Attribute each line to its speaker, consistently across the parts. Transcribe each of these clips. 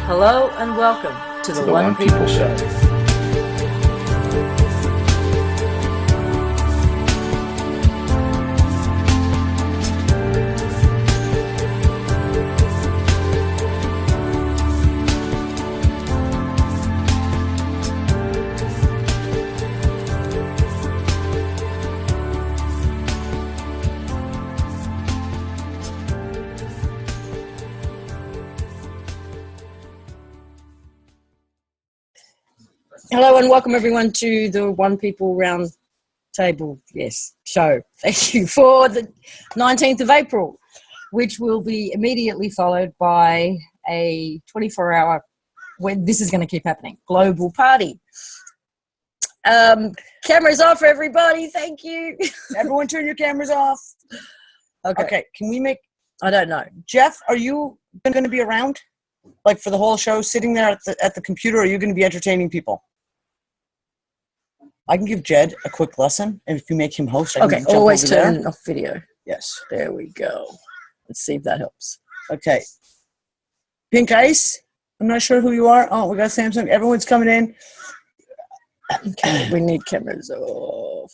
Speaker 1: Hello and welcome to the One People Show. Hello and welcome everyone to the One People Round Table, show. Thank you for the 19th of April, which will be immediately followed by a 24-hour, when this is going to keep happening, global party. Cameras off, everybody. Thank you.
Speaker 2: Everyone turn your cameras off. Okay, can we make...
Speaker 1: I don't know.
Speaker 2: Jeff, are you going to be around? Like for the whole show, sitting there at the computer, or are you going to be entertaining people? I can give Jed a quick lesson, and if you make him host, I can jump
Speaker 1: always
Speaker 2: over
Speaker 1: turn
Speaker 2: there.
Speaker 1: off video.
Speaker 2: Yes.
Speaker 1: There we go. Let's see if that helps.
Speaker 2: Okay. Pink Ice, I'm not sure who you are. Oh, we got Samsung. Everyone's coming in.
Speaker 1: Okay, we need cameras off.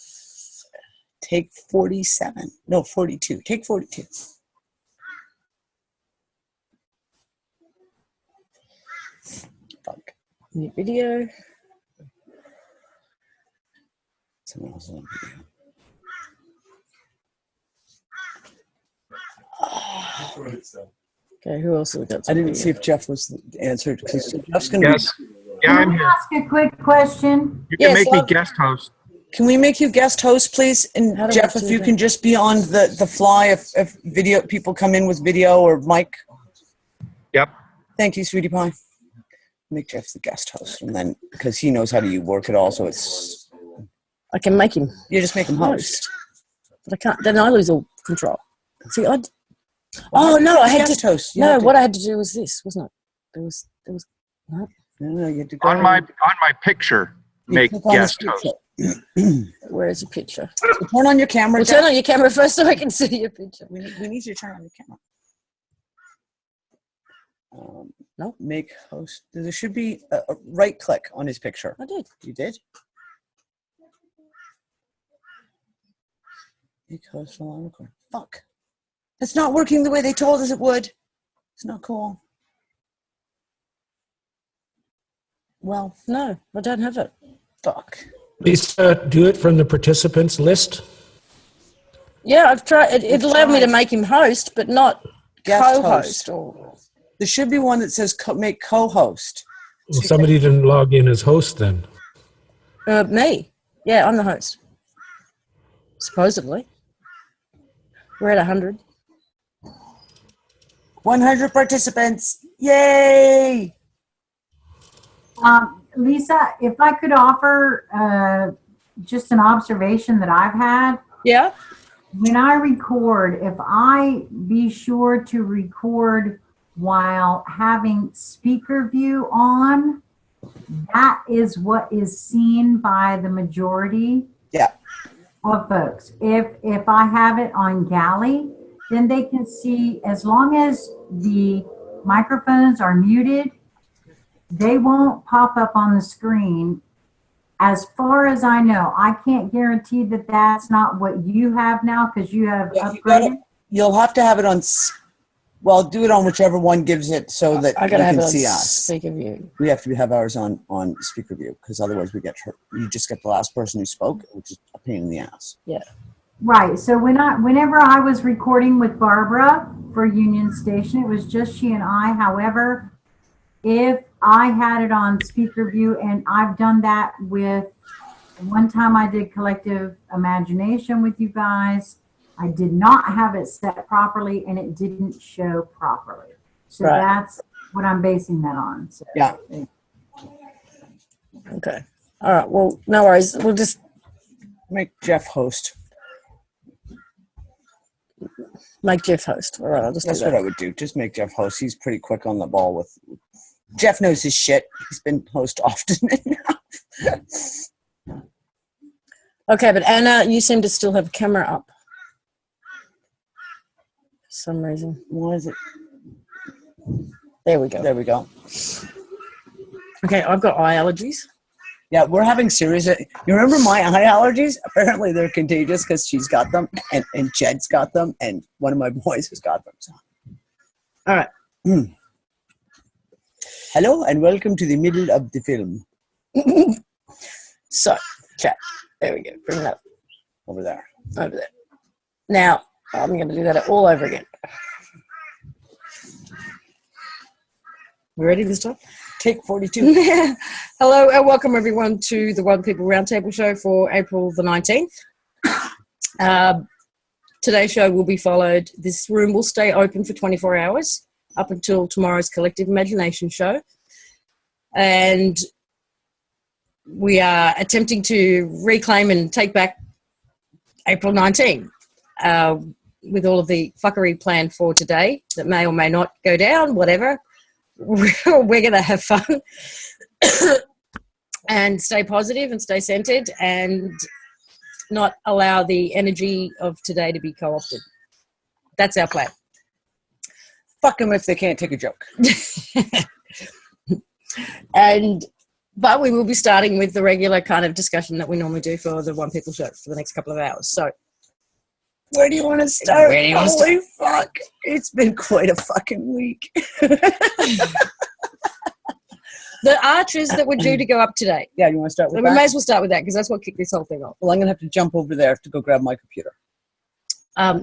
Speaker 2: Take 47. No, 42. Take 42. Fuck.
Speaker 1: New video.
Speaker 2: Someone else is on video.
Speaker 1: Okay, who else have we got?
Speaker 2: I didn't see if Jeff was answered. Jeff's going to
Speaker 3: Yes. Yeah, I'm here.
Speaker 4: Ask a quick question.
Speaker 3: You can
Speaker 1: Yes,
Speaker 3: make me
Speaker 1: love.
Speaker 3: guest host.
Speaker 2: Can we make you guest host, please? And
Speaker 1: How do
Speaker 2: Jeff,
Speaker 1: I
Speaker 2: if
Speaker 1: do
Speaker 2: you
Speaker 1: that?
Speaker 2: can just be on the fly if video people come in with video or mic.
Speaker 3: Yep.
Speaker 2: Thank you, sweetie pie. Make Jeff the guest host, and then because he knows how to work it all, so it's
Speaker 1: I can make him
Speaker 2: you just make him host.
Speaker 1: but I can't. Then I lose all control. See, oh no, I had
Speaker 2: guest
Speaker 1: to
Speaker 2: host. You
Speaker 1: No,
Speaker 2: have to-
Speaker 1: what I had to do was this, wasn't it? There was no.
Speaker 2: No, you have to go
Speaker 3: On my picture,
Speaker 2: you
Speaker 3: make
Speaker 2: click on this
Speaker 3: guest host.
Speaker 2: picture.
Speaker 1: Where's your picture?
Speaker 2: So turn on your camera.
Speaker 1: Well,
Speaker 2: Jeff.
Speaker 1: turn on your camera first so I can see your picture.
Speaker 2: We need you to turn on your camera.
Speaker 1: No.
Speaker 2: Make host. There should be a right click on his picture.
Speaker 1: I did.
Speaker 2: You did? Make host alarm record. Fuck. It's not working the way they told us it would. It's not cool. Well,
Speaker 1: No, I don't have it.
Speaker 2: fuck.
Speaker 5: Lisa, do it from the participants list.
Speaker 1: Yeah, I've tried. It allowed me to make him host, but not
Speaker 2: Guest
Speaker 1: co-host.
Speaker 2: host.
Speaker 1: Or
Speaker 2: There should be one that says make co-host.
Speaker 5: Well, somebody didn't log in as host then.
Speaker 1: me. Yeah, I'm the host. Supposedly. We're at 100.
Speaker 2: 100 participants. Yay!
Speaker 4: Lisa, if I could offer just an observation that I've had.
Speaker 1: Yeah.
Speaker 4: When I record, if I be sure to record while having speaker view on, that is what is seen by the majority
Speaker 2: Yeah.
Speaker 4: of folks. If I have it on galley, then they can see, as long as the microphones are muted, they won't pop up on the screen. As far as I know, I can't guarantee that that's not what you have now because you have upgraded.
Speaker 2: You'll have to have it on. Well, do it on whichever one gives it so that
Speaker 1: I
Speaker 2: you
Speaker 1: gotta have
Speaker 2: can
Speaker 1: it on
Speaker 2: see us.
Speaker 1: speaker view.
Speaker 2: We have to have ours on speaker view because otherwise we get hurt. You just get the last person who spoke, which is a pain in the ass.
Speaker 1: Yeah.
Speaker 4: Right. So whenever I was recording with Barbara for Union Station, it was just she and I. However, if I had it on speaker view, and I've done that with one time I did collective imagination with you guys, I did not have it set properly and it didn't show properly. So
Speaker 1: Right.
Speaker 4: that's what I'm basing that on. So,
Speaker 2: Yeah.
Speaker 1: Okay. All right. Well, no worries. We'll just
Speaker 2: Make Jeff host.
Speaker 1: make Jeff host. All right. I'll just
Speaker 2: That's
Speaker 1: do
Speaker 2: what
Speaker 1: that.
Speaker 2: I would do. Just make Jeff host. He's pretty quick on the ball with. Jeff knows his shit. He's been host often enough.
Speaker 1: Okay, but Anna, you seem to still have a camera up. For some reason.
Speaker 2: Why is it?
Speaker 1: There we go.
Speaker 2: There we go.
Speaker 1: Okay, I've got eye allergies.
Speaker 2: Yeah, we're having serious. You remember my eye allergies? Apparently they're contagious because she's got them, and Jed's got them, and one of my boys has got them. So.
Speaker 1: All right.
Speaker 2: Hello and welcome to the middle of the film.
Speaker 1: So, chat. There we go. Bring it up.
Speaker 2: Over there.
Speaker 1: Over there. Now, I'm going to do that all over again. We ready this time?
Speaker 2: Take 42.
Speaker 1: Hello and welcome everyone to the One People Roundtable show for April the 19th. Today's show will be followed. This room will stay open for 24 hours up until tomorrow's Collective Imagination show. And we are attempting to reclaim and take back April 19 with all of the fuckery planned for today that may or may not go down, whatever. We're going to have fun and stay positive and stay centered and not allow the energy of today to be co-opted. That's our plan.
Speaker 2: Fuck them if they can't take a joke.
Speaker 1: But we will be starting with the regular kind of discussion that we normally do for the One People show for the next couple of hours. So
Speaker 2: where do you want to start?
Speaker 1: Where do you want to
Speaker 2: Holy fuck. It's been quite a fucking week.
Speaker 1: the arches that were due to go up today.
Speaker 2: Yeah, you want to start with
Speaker 1: We
Speaker 2: that?
Speaker 1: may as well start with that because that's what kicked this whole thing off.
Speaker 2: Well, I'm going to have to jump over there to go grab my computer.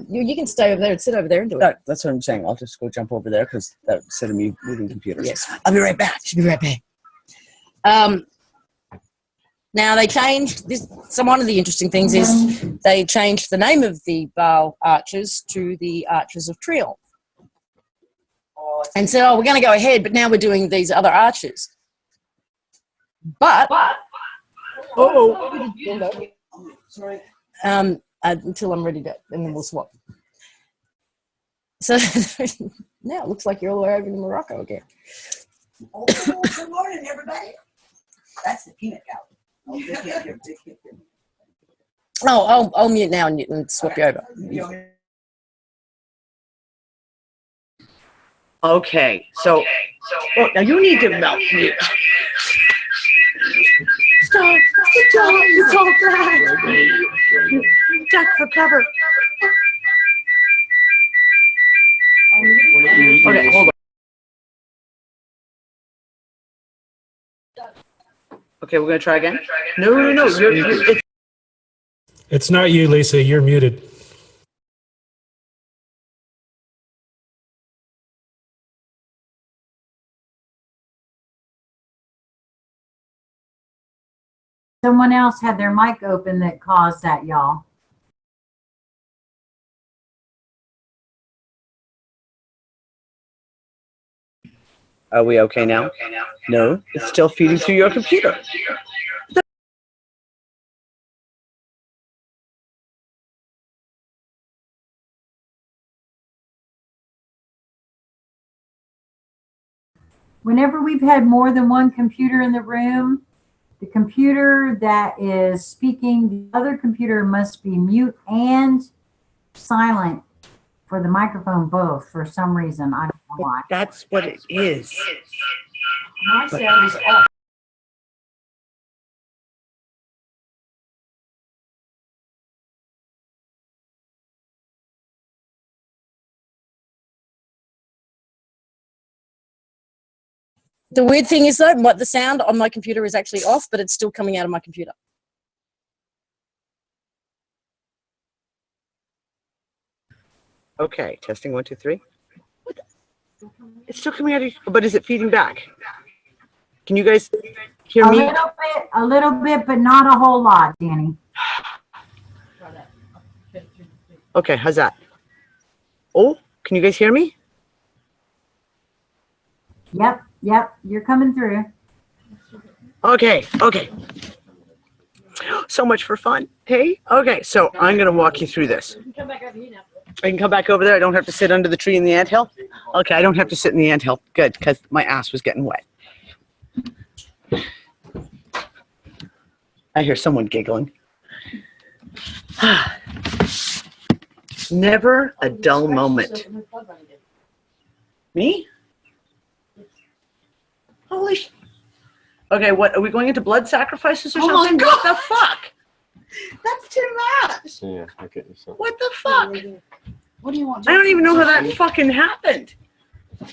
Speaker 1: You can stay over there and sit over there and do it.
Speaker 2: That's what I'm saying. I'll just go jump over there because instead of me moving computers.
Speaker 1: Yes.
Speaker 2: I'll be right back.
Speaker 1: Should be right back. Now they changed this. One of the interesting things is they changed the name of the Baal Arches to the Arches of Triomph, and said, "Oh, we're going to go ahead, but now we're doing these other arches." But
Speaker 2: Sorry.
Speaker 1: until I'm ready to, and then we'll swap. So now it looks like you're all the way over to Morocco again.
Speaker 2: Oh, good morning, everybody. That's the peanut gallery.
Speaker 1: Oh, I'll mute now and swap you over.
Speaker 2: Okay, so well, now you need to melt mute. Stop! It's all bad. Duck for cover. Okay, hold on. Okay, we're gonna try again. No.
Speaker 5: It's not you, Lisa. You're muted.
Speaker 4: Someone else had their mic open that caused that, y'all.
Speaker 2: Are we okay now? No, it's still feeding through your computer.
Speaker 4: Whenever we've had more than one computer in the room, the computer that is speaking, the other computer must be mute and silent for the microphone both for some reason. I don't know why.
Speaker 2: That's what it is.
Speaker 1: My sound is off. The weird thing is though, the sound on my computer is actually off, but it's still coming out of my computer.
Speaker 2: Okay, testing 1, 2, 3. It's still coming out of, but is it feeding back? Can you guys hear me?
Speaker 4: A little bit, but not a whole lot, Dani.
Speaker 2: Okay, how's that? Oh, can you guys hear me?
Speaker 4: Yep, you're coming through.
Speaker 2: Okay. So much for fun. Hey? Okay, so I'm going to walk you through this.
Speaker 1: You can come back over here now.
Speaker 2: I can come back over there. I don't have to sit under the tree in the anthill? Okay, I don't have to sit in the anthill. Good, because my ass was getting wet. I hear someone giggling. Never a dull moment. Me? Holy sh... Okay, what, are we going into blood sacrifices or
Speaker 6: Oh my
Speaker 2: something?
Speaker 6: God.
Speaker 2: What the fuck?
Speaker 6: That's too much.
Speaker 7: Yeah, I get you. So.
Speaker 2: What the fuck?
Speaker 6: What do you want?
Speaker 2: I don't even know how that fucking happened.
Speaker 6: Do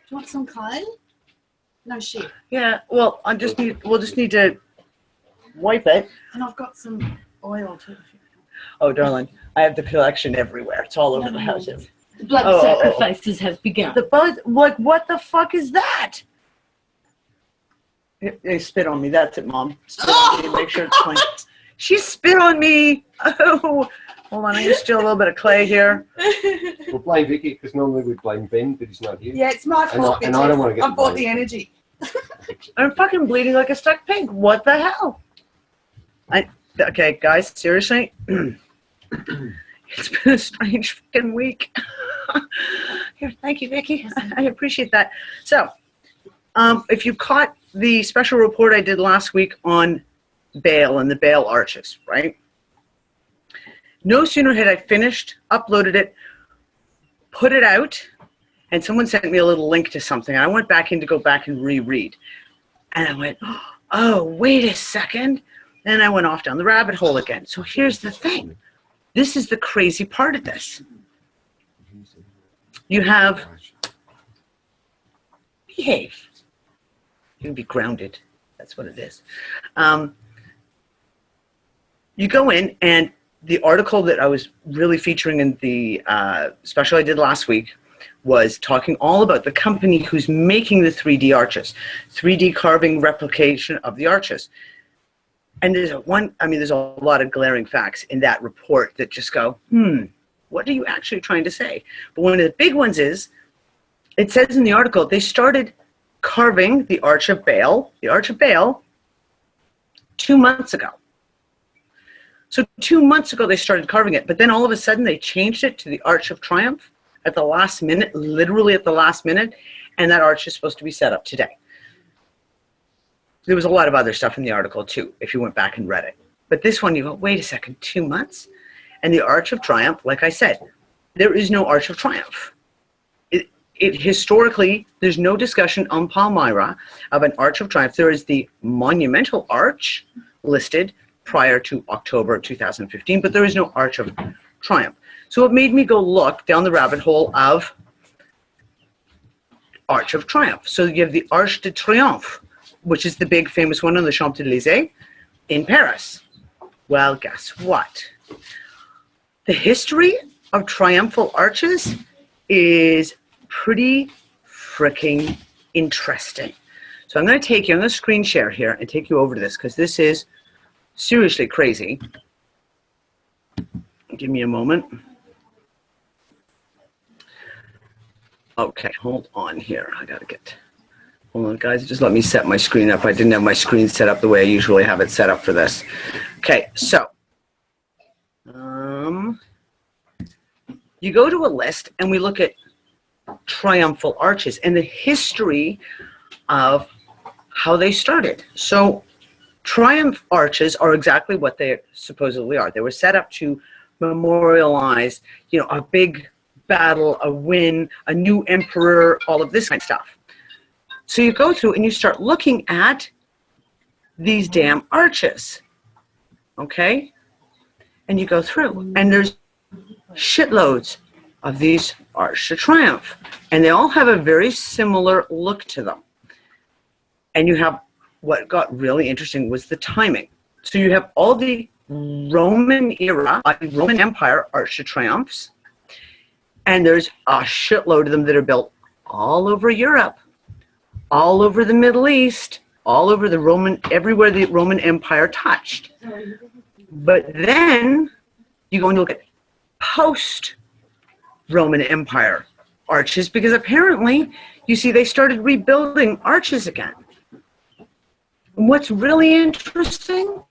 Speaker 6: you want some clay? No shit.
Speaker 2: Yeah, well, we'll just need to wipe it.
Speaker 6: And I've got some oil too.
Speaker 2: Oh, darling, I have the collection everywhere. It's all over the house.
Speaker 6: The blood
Speaker 2: Oh, oh, oh.
Speaker 6: sacrifices have begun.
Speaker 2: The blood, like, what the fuck is that? They spit on me. That's it, Mom. Spit on me. Make sure it's clean. She spit on me. Oh, hold on. I can steal a little bit of clay here.
Speaker 7: We'll blame Vicky because normally we blame Ben, but he's not here.
Speaker 6: Yeah, it's my fault.
Speaker 7: And I don't want to get
Speaker 6: I bought
Speaker 7: blamed.
Speaker 6: the energy.
Speaker 2: I'm fucking bleeding like a stuck pig. What the hell? Okay, guys, seriously. It's been a strange fucking week. Here, thank you, Vicky. I appreciate that. So, if you caught the special report I did last week on Baal and the Baal arches, right? No sooner had I finished, uploaded it, put it out, and someone sent me a little link to something. I went back in to go back and reread. And I went, oh, wait a second. And I went off down the rabbit hole again. So here's the thing. This is the crazy part of this. You have, behave. You can be grounded. That's what it is. You go in, and the article that I was really featuring in the special I did last week was talking all about the company who's making the 3D arches, 3D carving replication of the arches. And there's a lot of glaring facts in that report that just go, what are you actually trying to say? But one of the big ones is, it says in the article, they started carving the Arch of Baal, 2 months ago. So 2 months ago, they started carving it, but then all of a sudden they changed it to the Arch of Triumph at the last minute, literally at the last minute, and that arch is supposed to be set up today. There was a lot of other stuff in the article too, if you went back and read it. But this one, you go, wait a second, 2 months? And the Arch of Triumph, like I said, there is no Arch of Triumph. It historically, there's no discussion on Palmyra of an Arch of Triumph. There is the monumental arch listed prior to October 2015, but there is no Arch of Triumph. So it made me go look down the rabbit hole of Arch of Triumph. So you have the Arch de Triomphe, which is the big famous one on the Champs-Élysées in Paris. Well, guess what? The history of triumphal arches is pretty freaking interesting. So I'm going to screen share here and take you over to this because this is seriously crazy. Give me a moment. Okay, hold on here. Hold on, guys. Just let me set my screen up. I didn't have my screen set up the way I usually have it set up for this. Okay, so you go to a list and we look at triumphal arches and the history of how they started. So triumph arches are exactly what they supposedly are. They were set up to memorialize, a big battle, a win, a new emperor, all of this kind of stuff. So you go through and you start looking at these damn arches, okay? And you go through, and there's shitloads of these Arch de Triomphe, and they all have a very similar look to them. And you have, what got really interesting was the timing. So you have all the Roman era, Roman Empire Arch de Triomphes, and there's a shitload of them that are built all over Europe, all over the Middle East, all over the everywhere the Roman Empire touched. But then you go and look at post-Roman Empire arches, because apparently, you see, they started rebuilding arches again. And what's really interesting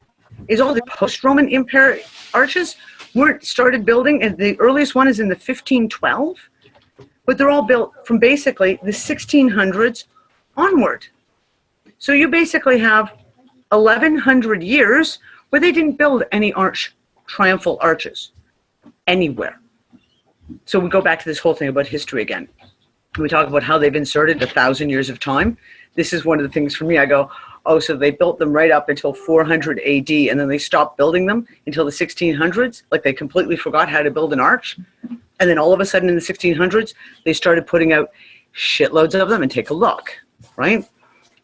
Speaker 2: is all the post-Roman Empire arches weren't started building, and the earliest one is in the 1512, but they're all built from basically the 1600s onward. So you basically have 1100 years where they didn't build any triumphal arches anywhere. So we go back to this whole thing about history again. we talk about how they've inserted 1,000 years of time. This is one of the things for me. I go, oh, so they built them right up until 400 AD, and then they stopped building them until the 1600s. Like they completely forgot how to build an arch. And then all of a sudden in the 1600s, they started putting out shitloads of them. And take a look, right?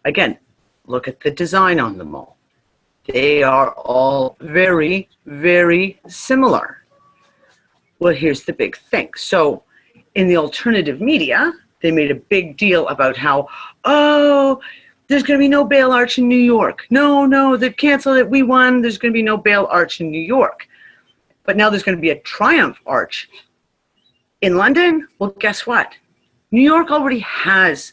Speaker 2: Again, look at the design on them all. They are all very, very similar. Well, here's the big thing. So in the alternative media, they made a big deal about how, oh, there's going to be no Bail Arch in New York. No, they've canceled it. We won. There's going to be no Bail Arch in New York. But now there's going to be a Triumph Arch in London. Well, guess what? New York already has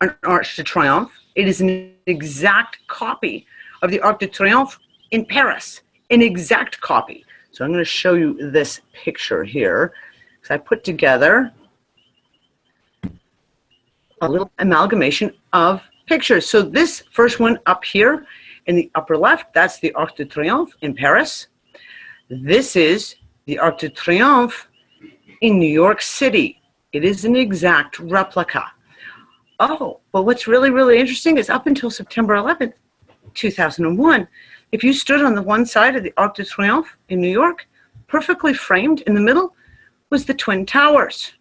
Speaker 2: an Arch de Triomphe. It is an exact copy of the Arc de Triomphe in Paris. An exact copy. So I'm going to show you this picture here. So I put together a little amalgamation of pictures. So this first one up here in the upper left, that's the Arc de Triomphe in Paris. This is the Arc de Triomphe in New York City. It is an exact replica. Oh, but what's really, really interesting is up until September 11th, 2001, if you stood on the one side of the Arc de Triomphe in New York, perfectly framed in the middle was the Twin Towers.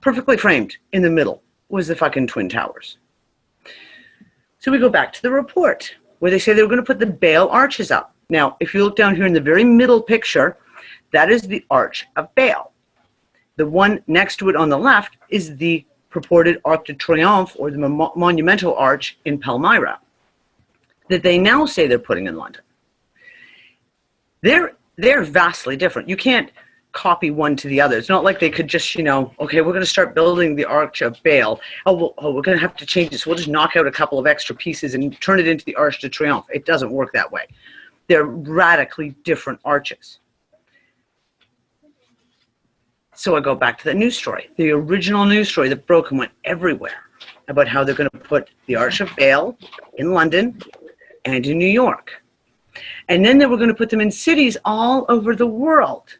Speaker 2: Perfectly framed in the middle was the fucking Twin Towers. So we go back to the report where they say they were going to put the Baal arches up. Now, if you look down here in the very middle picture, that is the Arch of Baal. The one next to it on the left is the purported Arc de Triomphe, or the monumental arch in Palmyra, that they now say they're putting in London. They're vastly different. You can't copy one to the other. It's not like they could just, okay, we're going to start building the Arch of Baal. We're going to have to change it, so we'll just knock out a couple of extra pieces and turn it into the Arch de Triomphe. It doesn't work that way. They're radically different arches. So I go back to the news story, the original news story that broke and went everywhere about how they're going to put the Arch of Baal in London and in New York. And then they were going to put them in cities all over the world.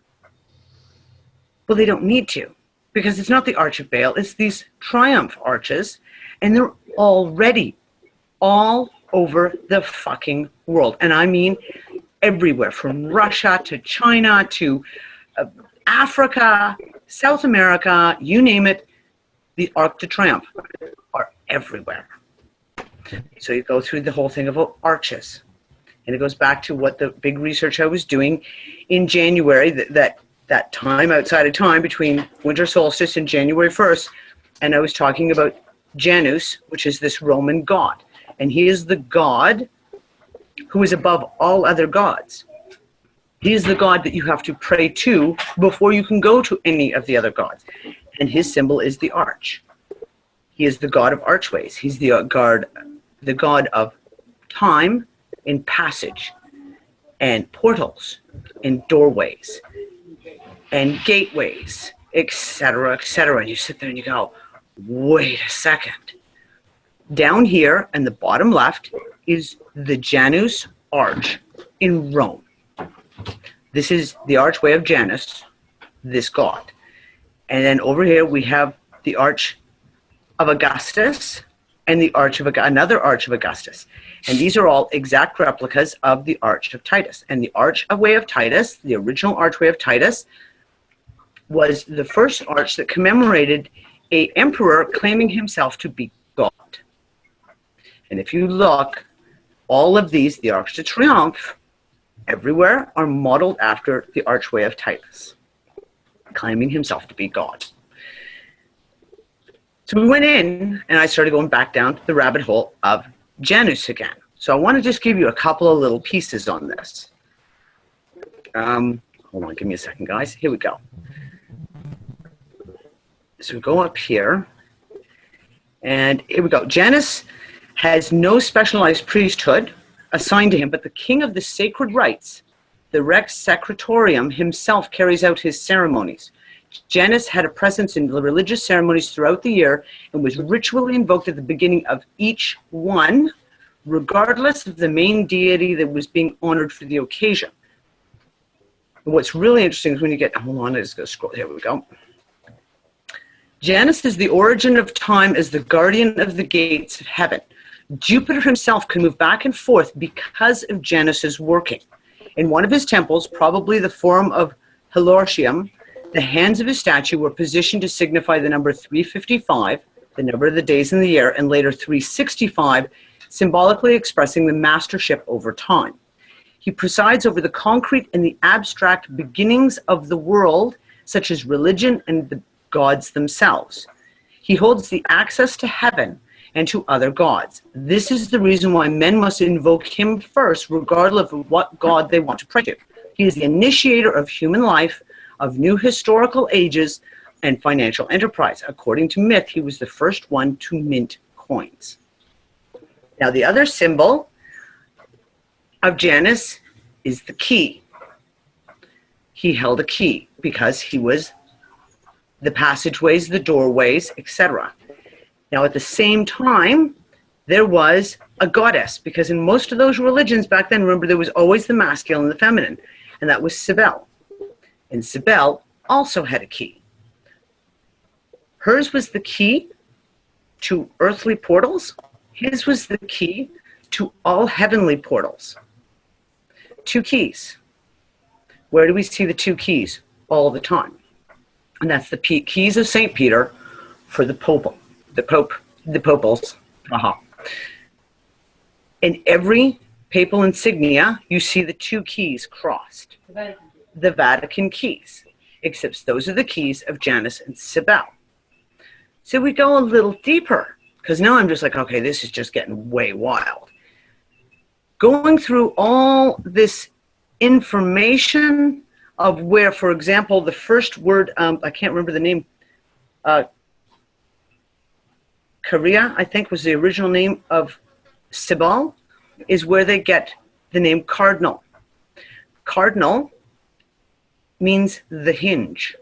Speaker 2: Well, they don't need to, because it's not the Arch of Baal, it's these Triumph arches, and they're already all over the fucking world. And I mean everywhere, from Russia to China to Africa, South America, you name it, the Arc de Triomphe are everywhere. So you go through the whole thing about arches. And it goes back to what the big research I was doing in January, that time outside of time between winter solstice and January 1st. And I was talking about Janus, which is this Roman god. And he is the god who is above all other gods. He is the god that you have to pray to before you can go to any of the other gods. And his symbol is the arch. He is the god of archways. He's the god of time and passage and portals and doorways and gateways, etc., etc. And you sit there and you go, wait a second. Down here in the bottom left is the Janus Arch in Rome. This is the archway of Janus, this god. And then over here we have the Arch of Augustus and the Arch of another Arch of Augustus. And these are all exact replicas of the Arch of Titus. And the Archway of Titus, the original Archway of Titus, was the first arch that commemorated an emperor claiming himself to be God. And if you look, all of these, the Arc de Triomphe, everywhere are modeled after the Archway of Titus, claiming himself to be God. So we went in, and I started going back down the rabbit hole of Janus again. So I want to just give you a couple of little pieces on this. Hold on, give me a second, guys. Here we go. So we go up here, and here we go. Janus has no specialized priesthood assigned to him, but the king of the sacred rites, the Rex Sacratorium, himself carries out his ceremonies. Janus had a presence in the religious ceremonies throughout the year and was ritually invoked at the beginning of each one, regardless of the main deity that was being honored for the occasion. And what's really interesting is when you get, hold on, I just go scroll, here we go. Janus is the origin of time as the guardian of the gates of heaven. Jupiter himself can move back and forth because of Janus's working. In one of his temples, probably the Forum of Hilortium, the hands of his statue were positioned to signify the number 355, the number of the days in the year, and later 365, symbolically expressing the mastership over time. He presides over the concrete and the abstract beginnings of the world, such as religion and the gods themselves. He holds the access to heaven and to other gods. This is the reason why men must invoke him first, regardless of what god they want to pray to. He is the initiator of human life, of new historical ages, and financial enterprise. According to myth, he was the first one to mint coins. Now, the other symbol of Janus is the key. He held a key because he was the passageways, the doorways, etc. Now, at the same time, there was a goddess, because in most of those religions back then, remember, there was always the masculine and the feminine, and that was Cybele. And Cybele also had a key. Hers was the key to earthly portals. His was the key to all heavenly portals. 2 keys. Where do we see the 2 keys? All the time. And that's the keys of St. Peter for the popals. In every papal insignia, you see the 2 keys crossed. The Vatican keys. Except those are the keys of Janus and Cybele. So we go a little deeper, because now I'm just like, okay, this is just getting way wild. Going through all this information of where, for example, the first word, I can't remember the name, Korea, I think was the original name of Cybele, is where they get the name cardinal. Cardinal means the hinge,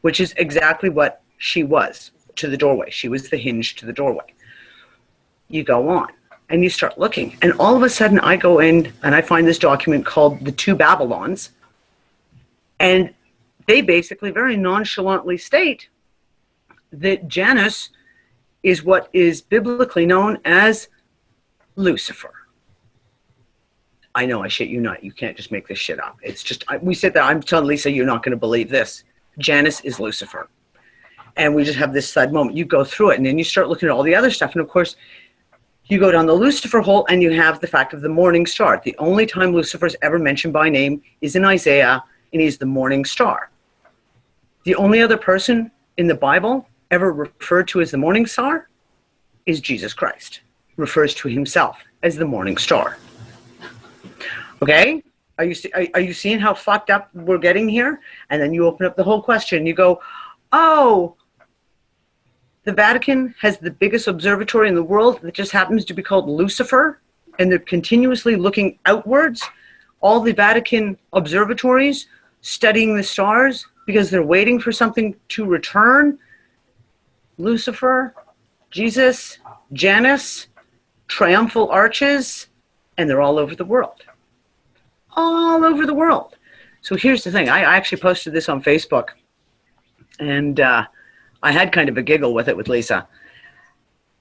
Speaker 2: which is exactly what she was to the doorway. She was the hinge to the doorway. You go on and you start looking, and all of a sudden I go in and I find this document called The Two Babylons, and they basically very nonchalantly state that Janus is what is biblically known as Lucifer. I know, I shit you not. You can't just make this shit up. It's just, we said that, I'm telling Lisa, you're not going to believe this. Janus is Lucifer. And we just have this sad moment. You go through it, and then you start looking at all the other stuff. And of course, you go down the Lucifer hole, and you have the fact of the morning star. The only time Lucifer is ever mentioned by name is in Isaiah, and he's the morning star. The only other person in the Bible ever referred to as the morning star is Jesus Christ. Refers to himself as the morning star. Okay? Are you seeing how fucked up we're getting here? And then you open up the whole question. You go, oh, the Vatican has the biggest observatory in the world that just happens to be called Lucifer, and they're continuously looking outwards. All the Vatican observatories studying the stars because they're waiting for something to return. Lucifer, Jesus, Janus, triumphal arches, and they're all over the world. All over the world. So here's the thing. I actually posted this on Facebook, and I had kind of a giggle with it with Lisa.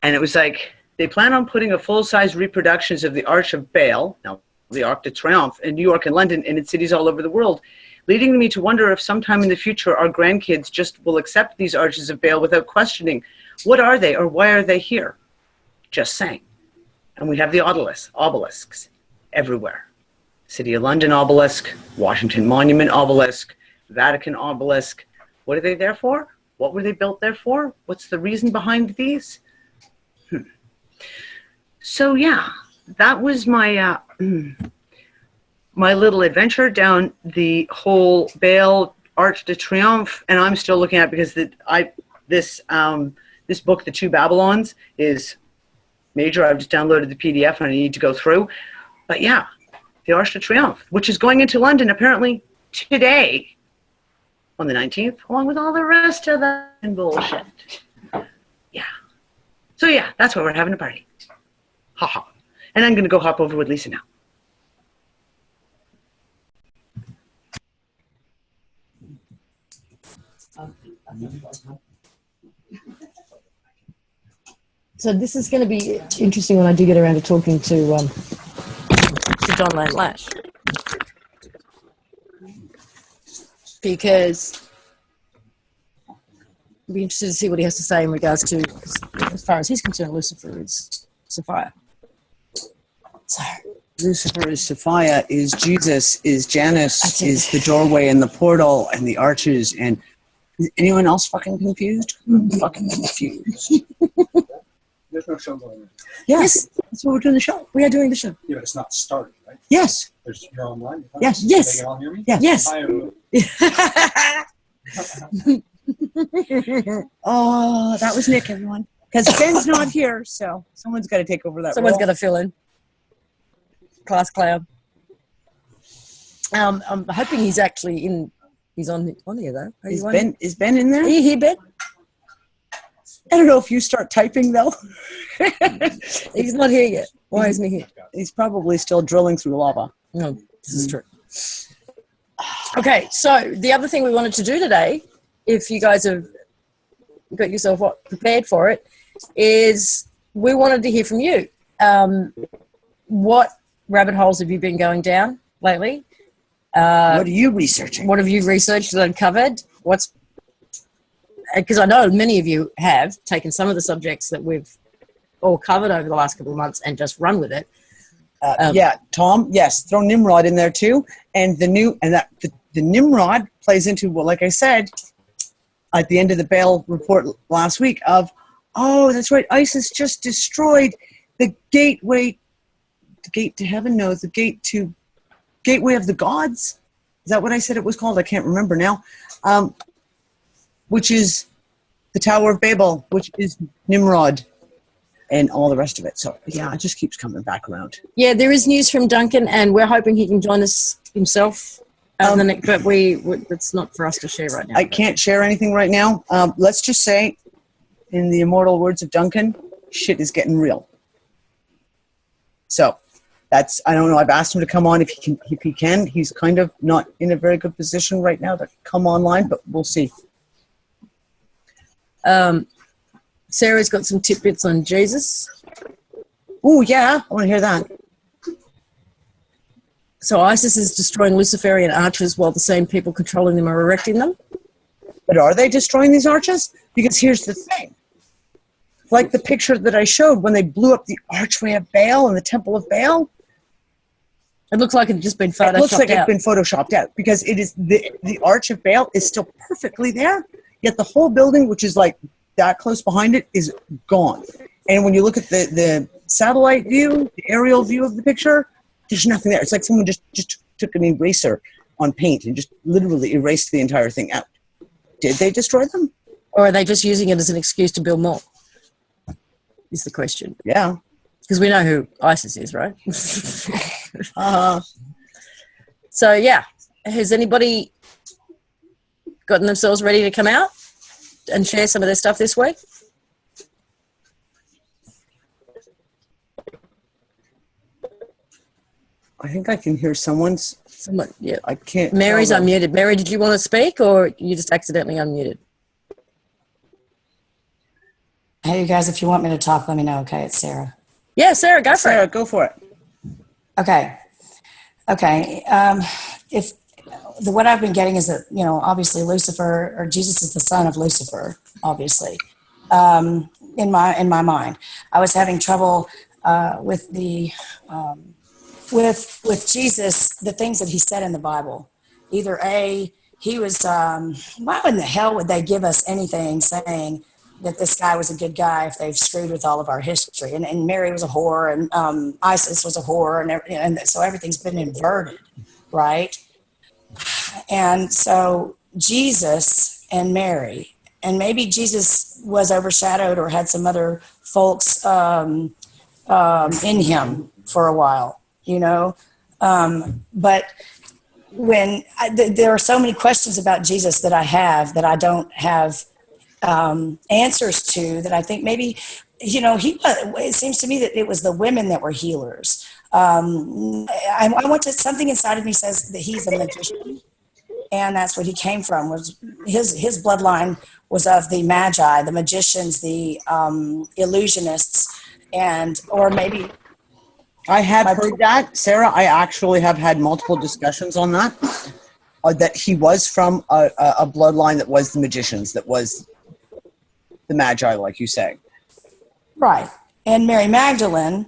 Speaker 2: And it was like, they plan on putting a full-size reproductions of the Arch of Baal, now the Arc de Triomphe, in New York and London and in cities all over the world, leading me to wonder if sometime in the future our grandkids just will accept these arches of Baal without questioning, what are they or why are they here? Just saying. And we have the obelisks everywhere. City of London obelisk, Washington Monument obelisk, Vatican obelisk. What are they there for? What were they built there for? What's the reason behind these? So yeah, that was my my little adventure down the whole Baal Arch de Triomphe, and I'm still looking at it because this book, The Two Babylons, is major. I've just downloaded the PDF and I need to go through. But yeah, the Arch de Triomphe, which is going into London apparently today on the 19th, along with all the rest of the bullshit. Yeah. So yeah, that's why we're having a party. Ha ha. And I'm going to go hop over with Lisa now.
Speaker 1: So this is going to be interesting when I do get around to talking to Don Land Lash. Because I'd be interested to see what he has to say in regards to, as far as he's concerned, Lucifer is Sophia. So
Speaker 2: Lucifer is Sophia, is Jesus, is Janus,
Speaker 1: That's it.
Speaker 2: is the doorway and the portal and the arches. And is anyone else fucking confused? I'm fucking confused.
Speaker 7: There's no show going on.
Speaker 2: Yes, that's what we're doing the show.
Speaker 1: we are doing the show.
Speaker 7: Yeah, but it's not started, right?
Speaker 2: Yes.
Speaker 7: You're online.
Speaker 2: Yes.
Speaker 1: Yes.
Speaker 7: They can all hear me?
Speaker 2: Yes.
Speaker 1: Yes.
Speaker 7: Hi, everyone.
Speaker 2: Oh, that was Nick, everyone. Because Ben's not here, so someone's got to take over that
Speaker 1: Someone's
Speaker 2: role.
Speaker 1: got to fill in. Class clown. I'm hoping he's actually in. He's on here though. Are you on?
Speaker 2: Is Ben in there?
Speaker 1: Are you here, Ben?
Speaker 2: I don't know if you start typing, though.
Speaker 1: He's not here yet. Why isn't he here?
Speaker 2: He's probably still drilling through lava.
Speaker 1: No, this is true. Okay, so the other thing we wanted to do today, if you guys have got yourself prepared for it, is we wanted to hear from you. What rabbit holes have you been going down lately?
Speaker 2: What are you researching?
Speaker 1: What have you researched and uncovered? Because I know many of you have taken some of the subjects that we've all covered over the last couple of months and just run with it.
Speaker 2: Yeah, Tom. Yes, throw Nimrod in there too, and the Nimrod plays into, well, like I said, at the end of the Baal report last week of, oh, that's right, ISIS just destroyed the gateway, the gate to heaven. No, the gateway of the gods. Is that what I said it was called? I can't remember now. Which is the Tower of Babel, which is Nimrod, and all the rest of it. So, yeah, it just keeps coming back around.
Speaker 1: Yeah, there is news from Duncan, and we're hoping he can join us himself. But it's not for us to share right now.
Speaker 2: I can't share anything right now. Let's just say, in the immortal words of Duncan, shit is getting real. So, I don't know. I've asked him to come on if he can. He's kind of not in a very good position right now to come online, but we'll see.
Speaker 1: Sarah's got some tidbits on Jesus.
Speaker 2: Oh, yeah. I want to hear that.
Speaker 1: So ISIS is destroying Luciferian arches while the same people controlling them are erecting them.
Speaker 2: But are they destroying these arches? Because here's the thing. Like the picture that I showed when they blew up the archway of Baal and the temple of Baal.
Speaker 1: It looks like it's just been photoshopped out.
Speaker 2: It looks like it's been photoshopped out because it is the arch of Baal is still perfectly there, yet the whole building, which is like that close behind it, is gone. And when you look at the satellite view, the aerial view of the picture, there's nothing there. It's like someone just took an eraser on paint and just literally erased the entire thing out. Did they destroy them?
Speaker 1: Or are they just using it as an excuse to build more? Is the question.
Speaker 2: Yeah.
Speaker 1: Because we know who ISIS is, right? So, yeah. Has anybody gotten themselves ready to come out and share some of their stuff this week?
Speaker 2: I think I can hear someone's.
Speaker 1: Someone, yeah.
Speaker 2: I can't.
Speaker 1: Mary's unmuted. Mary, did you want to speak or you just accidentally unmuted?
Speaker 8: Hey, you guys, if you want me to talk, let me know. Okay, it's Sarah.
Speaker 1: Yeah, Sarah, go for
Speaker 2: Sarah,
Speaker 1: it.
Speaker 2: go for it.
Speaker 8: Okay. If what I've been getting is that, obviously Lucifer, or Jesus is the son of Lucifer, obviously. In my mind, I was having trouble with the with Jesus, the things that he said in the Bible. Either he was why in the hell would they give us anything saying that this guy was a good guy if they've screwed with all of our history? And Mary was a whore, and ISIS was a whore, and so everything's been inverted, right? And so Jesus and Mary, and maybe Jesus was overshadowed or had some other folks in him for a while, but when there are so many questions about Jesus that I have that I don't have answers to, that I think maybe, it seems to me that it was the women that were healers. I went to, something inside of me says that he's a magician, and that's what he came from, was his bloodline was of the magi, the magicians, the illusionists, or maybe.
Speaker 2: I have heard that, Sarah. I actually have had multiple discussions on that. That he was from a bloodline that was the magicians, that was the magi, like you say.
Speaker 8: Right. And Mary Magdalene,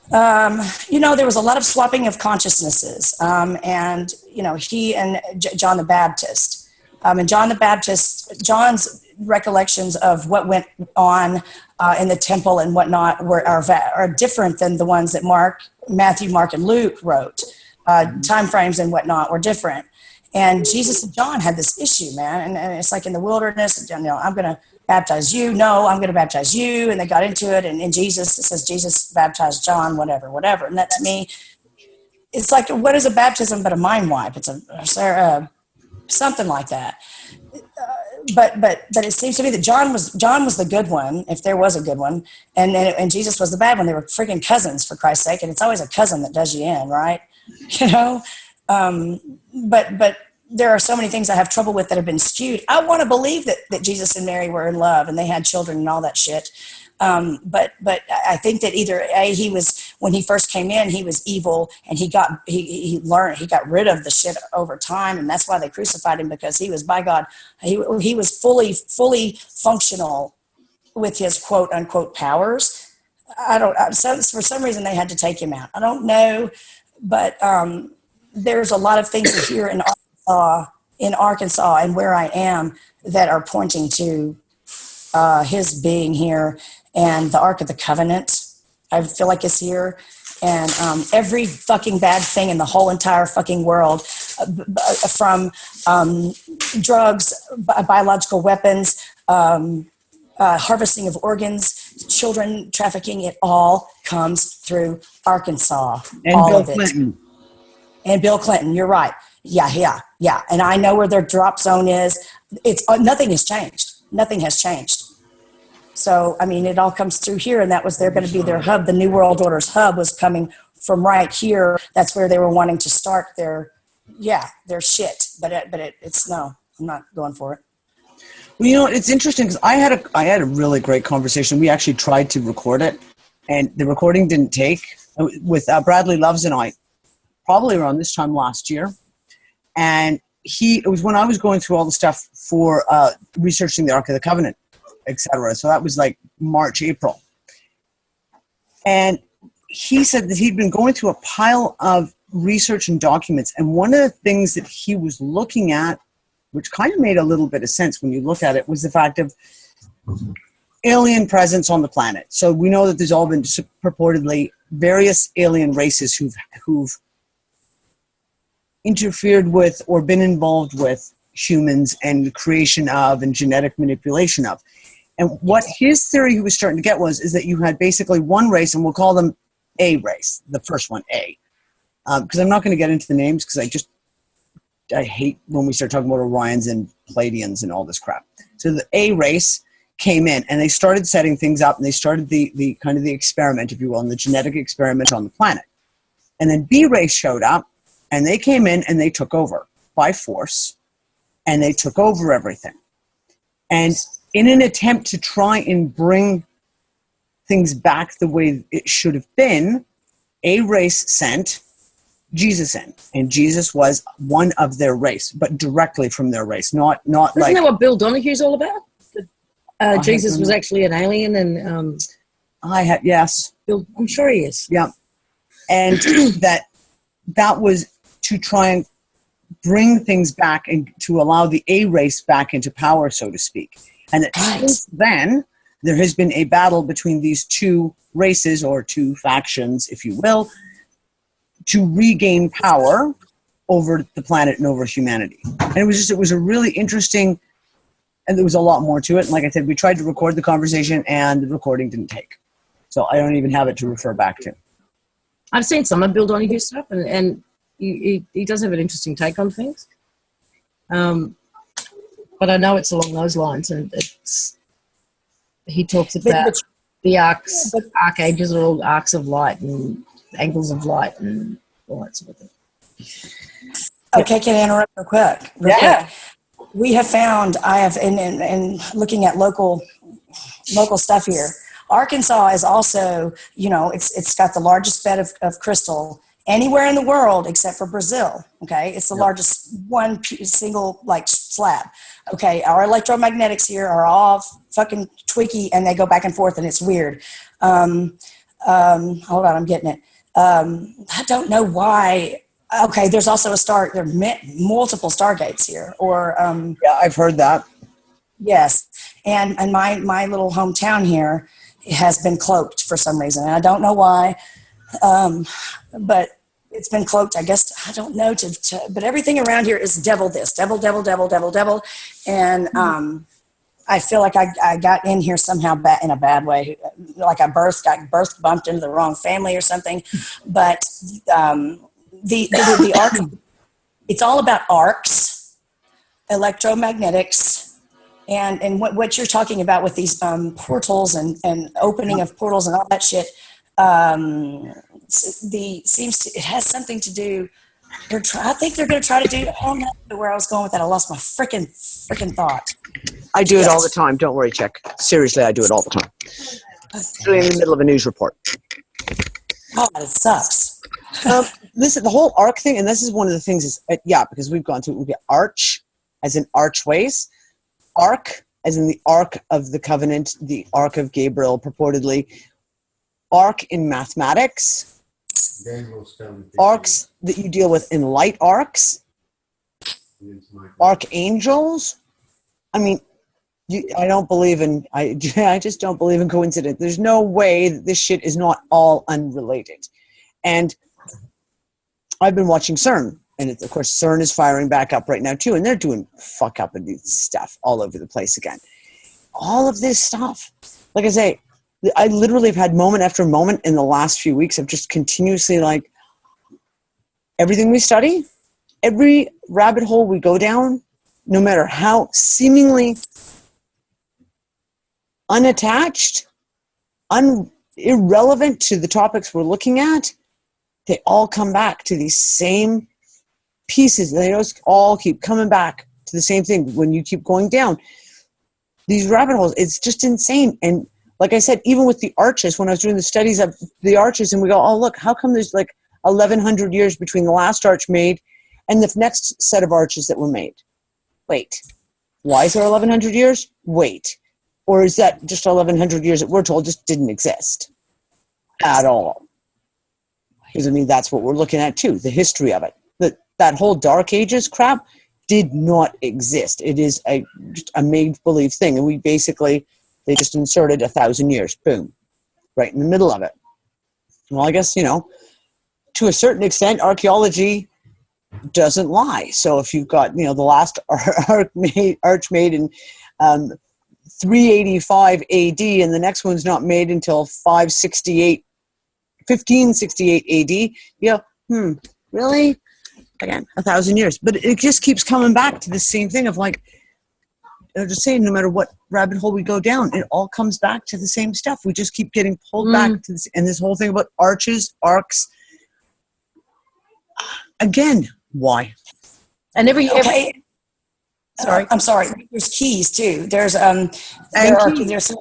Speaker 8: there was a lot of swapping of consciousnesses. And, he and John the Baptist. And John's recollections of what went on in the temple and whatnot are different than the ones that Matthew, Mark, and Luke wrote. Time frames and whatnot were different. And Jesus and John had this issue, man. And it's like in the wilderness, I'm going to baptize you. No, I'm going to baptize you. And they got into it. And in Jesus, it says Jesus baptized John, whatever. And that to me, it's like, what is a baptism but a mind wipe? It's something like that. But it seems to me that John was the good one, if there was a good one, and Jesus was the bad one. They were freaking cousins, for Christ's sake. And it's always a cousin that does you in, right? But there are so many things I have trouble with that have been skewed. I want to believe that Jesus and Mary were in love and they had children and all that shit. But I think that either he was, when he first came in, he was evil, and he got rid of the shit over time, and that's why they crucified him, because he was, by God, he was fully functional with his quote unquote powers. For some reason they had to take him out. I don't know, but there's a lot of things here in Arkansas and where I am that are pointing to his being here, and the Ark of the Covenant, I feel like, is here, and every fucking bad thing in the whole entire fucking world, from drugs, biological weapons, harvesting of organs, children trafficking, it all comes through Arkansas.
Speaker 2: And
Speaker 8: all
Speaker 2: Bill
Speaker 8: of it.
Speaker 2: Clinton.
Speaker 8: And Bill Clinton, you're right. Yeah. And I know where their drop zone is. It's nothing has changed. Nothing has changed. So, I mean, it all comes through here, and they're going to be their hub. The New World Order's hub was coming from right here. That's where they were wanting to start their shit. But it's no, I'm not going for it.
Speaker 2: Well, it's interesting because I had a really great conversation. We actually tried to record it, and the recording didn't take, with Bradley Loves and I, probably around this time last year. And it was when I was going through all the stuff for researching the Ark of the Covenant, etc. So that was like March, April. And he said that he'd been going through a pile of research and documents. And one of the things that he was looking at, which kind of made a little bit of sense when you look at it, was the fact of alien presence on the planet. So we know that there's all been purportedly various alien races who've interfered with or been involved with humans and the creation of and genetic manipulation of. And what his theory he was starting to get is that you had basically one race, and we'll call them A race, the first one, A. Because I'm not going to get into the names, because I hate when we start talking about Orions and Pleiadians and all this crap. So the A race came in, and they started setting things up, and they started the kind of the experiment, if you will, and the genetic experiment on the planet. And then B race showed up, and they came in and they took over by force, and they took over everything. And in an attempt to try and bring things back the way it should have been, A race sent Jesus in, and Jesus was one of their race, but directly from their race, not
Speaker 1: Isn't
Speaker 2: like.
Speaker 1: that what Bill Donohue's all about? Jesus was actually an alien, and
Speaker 2: yes,
Speaker 1: Bill, I'm sure he is.
Speaker 2: Yeah, and that was to try and bring things back and to allow the A race back into power, so to speak. And since then, there has been a battle between these two races, or two factions, if you will, to regain power over the planet and over humanity. And it was a really interesting, and there was a lot more to it. And like I said, we tried to record the conversation, and the recording didn't take. So I don't even have it to refer back to.
Speaker 1: I've seen some of Bill Donohue's stuff, and he does have an interesting take on things. But I know it's along those lines, and he talks about the arcs, archangels are all arcs of light and angles of light and all that sort of thing.
Speaker 8: Okay, can I interrupt real quick?
Speaker 2: Yeah.
Speaker 8: we have found, I have, and looking at local stuff here, Arkansas is also, you know, it's got the largest bed of crystal anywhere in the world except for Brazil. Okay. It's the largest single like slab. Okay. Our electromagnetics here are all fucking tweaky and they go back and forth and it's weird. Hold on. I'm getting it. I don't know why. Okay. There's also there are multiple stargates here or,
Speaker 2: Yeah, I've heard that.
Speaker 8: yes. And my little hometown here has been cloaked for some reason. And I don't know why. But it's been cloaked, I guess, I don't know, but everything around here is devil this, devil. And I feel like I got in here somehow in a bad way, like I got birth bumped into the wrong family or something. But the arc, it's all about arcs, electromagnetics, and what you're talking about with these portals and opening of portals and all that shit. It has something to do. I think they're going to try to do. I don't know where I was going with that. I lost my freaking thought.
Speaker 2: I do it all the time. Don't worry, Chick. Seriously, I do it all the time. Especially in the middle of a news report.
Speaker 8: God, it sucks.
Speaker 2: Listen, the whole arc thing, and this is one of the things is, because we've gone through, we get arch, as in archways, arc, as in the Ark of the Covenant, the Ark of Gabriel, purportedly, arc in mathematics, arcs that you deal with in light arcs, archangels. I mean, I don't believe in, I just don't believe in coincidence. There's no way that this shit is not all unrelated. And I've been watching CERN, and of course CERN is firing back up right now too, and they're doing fuck up and stuff all over the place again. All of this stuff, like I say, I literally have had moment after moment in the last few weeks of just continuously like everything we study, every rabbit hole we go down, no matter how seemingly unattached, irrelevant to the topics we're looking at, they all come back to these same pieces. They just all keep coming back to the same thing when you keep going down these rabbit holes. It's just insane. And like I said, even with the arches, when I was doing the studies of the arches, and we go, oh, look, how come there's like 1,100 years between the last arch made and the next set of arches that were made? Wait, why is there 1,100 years? Wait. Or is that just 1,100 years that we're told just didn't exist at all? Because, I mean, that's what we're looking at, too, the history of it. That whole Dark Ages crap did not exist. It is just a make-believe thing. And they just inserted 1,000 years, boom, right in the middle of it. Well, I guess, to a certain extent, archaeology doesn't lie. So if you've got, the last arch made in 385 AD, and the next one's not made until 1568 AD, really? Again, 1,000 years. But it just keeps coming back to the same thing of like, just saying, no matter what rabbit hole we go down, it all comes back to the same stuff. We just keep getting pulled back to this, and this whole thing about arches, arcs. Again, why?
Speaker 1: And sorry,
Speaker 8: I'm sorry. There's keys too. There's there's some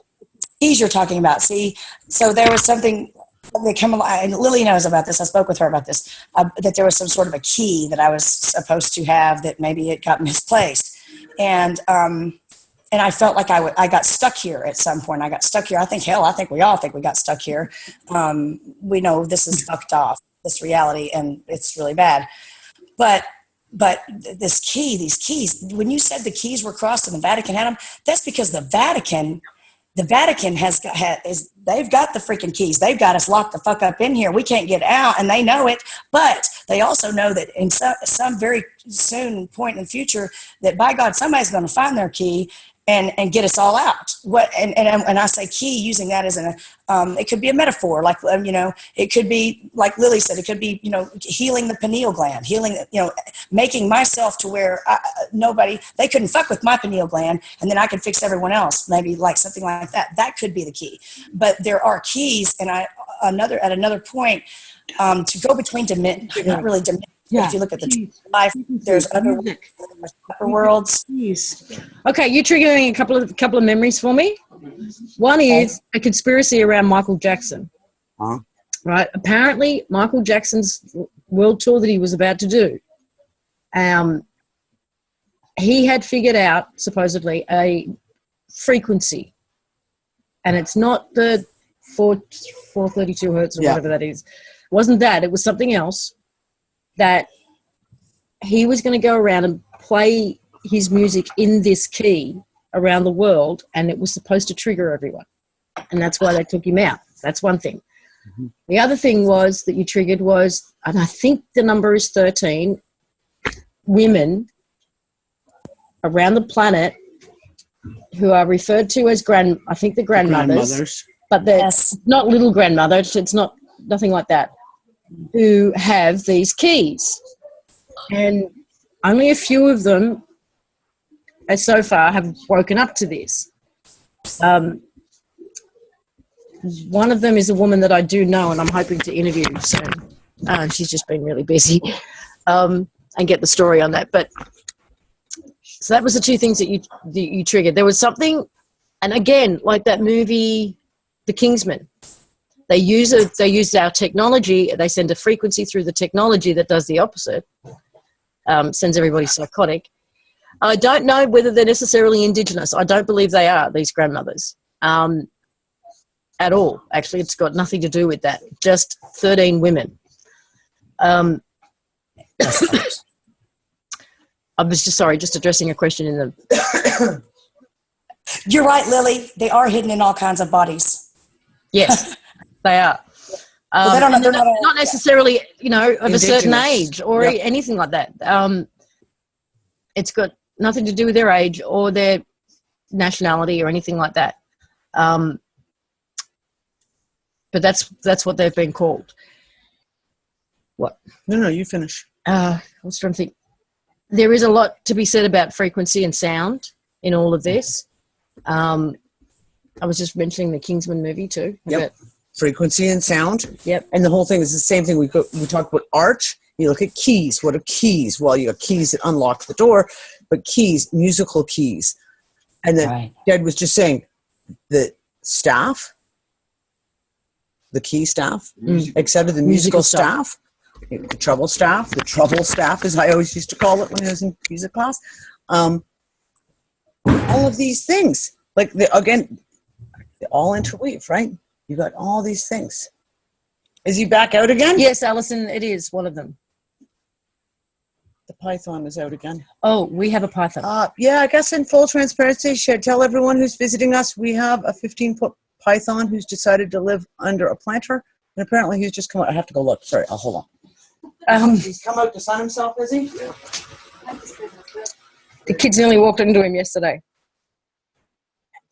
Speaker 8: keys you're talking about. See, so there was something. They come along, and Lily knows about this. I spoke with her about this. That there was some sort of a key that I was supposed to have that maybe it got misplaced, and I felt like I got stuck here at some point. I got stuck here. I think we all think we got stuck here. We know this is fucked off, this reality, and it's really bad. But these keys, when you said the keys were crossed and the Vatican had them, that's because the Vatican they've got the freaking keys. They've got us locked the fuck up in here. We can't get out, and they know it. But they also know that in some very soon point in the future, that by God, somebody's going to find their key and get us all out. And I say key using that as it could be a metaphor, like it could be like Lily said, it could be healing the pineal gland, making myself to where they couldn't fuck with my pineal gland, and then I could fix everyone else, maybe like something like that. That could be the key. But there are keys, and at another point to go between dimensions, not really dimensions. Yeah. If you look at the life, there's other worlds.
Speaker 2: Jeez.
Speaker 1: Okay, you're triggering a couple of memories for me. One is a conspiracy around Michael Jackson.
Speaker 2: Huh?
Speaker 1: Right? Apparently, Michael Jackson's world tour that he was about to do, he had figured out, supposedly, a frequency. And it's not the 432 hertz or whatever that is. It wasn't that. It was something else that he was going to go around and play his music in this key around the world, and it was supposed to trigger everyone. And that's why they took him out. That's one thing. Mm-hmm. The other thing was that you triggered was, and I think the number is 13, women around the planet who are referred to as I think the grandmothers. But they're not little grandmothers. It's not nothing like that, who have these keys. And only a few of them so far have woken up to this. One of them is a woman that I do know and I'm hoping to interview soon. She's just been really busy and get the story on that. But so that was the two things that you triggered. There was something, and again, like that movie, The Kingsman. They use our technology. They send a frequency through the technology that does the opposite, sends everybody psychotic. I don't know whether they're necessarily indigenous. I don't believe they are, these grandmothers, at all. Actually, it's got nothing to do with that. Just 13 women. I was just addressing a question in the...
Speaker 8: You're right, Lily. They are hidden in all kinds of bodies.
Speaker 1: Yes, they are.
Speaker 8: Well, they're
Speaker 1: not necessarily, of a certain
Speaker 2: Indigenous.
Speaker 1: age or anything like that. It's got nothing to do with their age or their nationality or anything like that. But that's what they've been called. What?
Speaker 2: No, you finish.
Speaker 1: I was trying to think. There is a lot to be said about frequency and sound in all of this. I was just mentioning the Kingsman movie too.
Speaker 2: Yep. Frequency and sound.
Speaker 1: Yep.
Speaker 2: And the whole thing is the same thing. We talk about art. You look at keys. What are keys? Well, you have keys that unlock the door, but keys, musical keys. And then Dad was just saying the staff, the key staff, except the musical staff. The trouble staff, as I always used to call it when I was in music class. All of these things, like they all interweave, right? You got all these things. Is he back out again?
Speaker 1: Yes, Alison, it is one of them.
Speaker 2: The python is out again.
Speaker 1: Oh, we have a python.
Speaker 2: Yeah, I guess in full transparency, should tell everyone who's visiting us, we have a 15-foot python who's decided to live under a planter, and apparently he's just come out. I have to go look. Sorry, I'll hold on. He's come out to sun himself, is he?
Speaker 1: The kids nearly walked into him yesterday.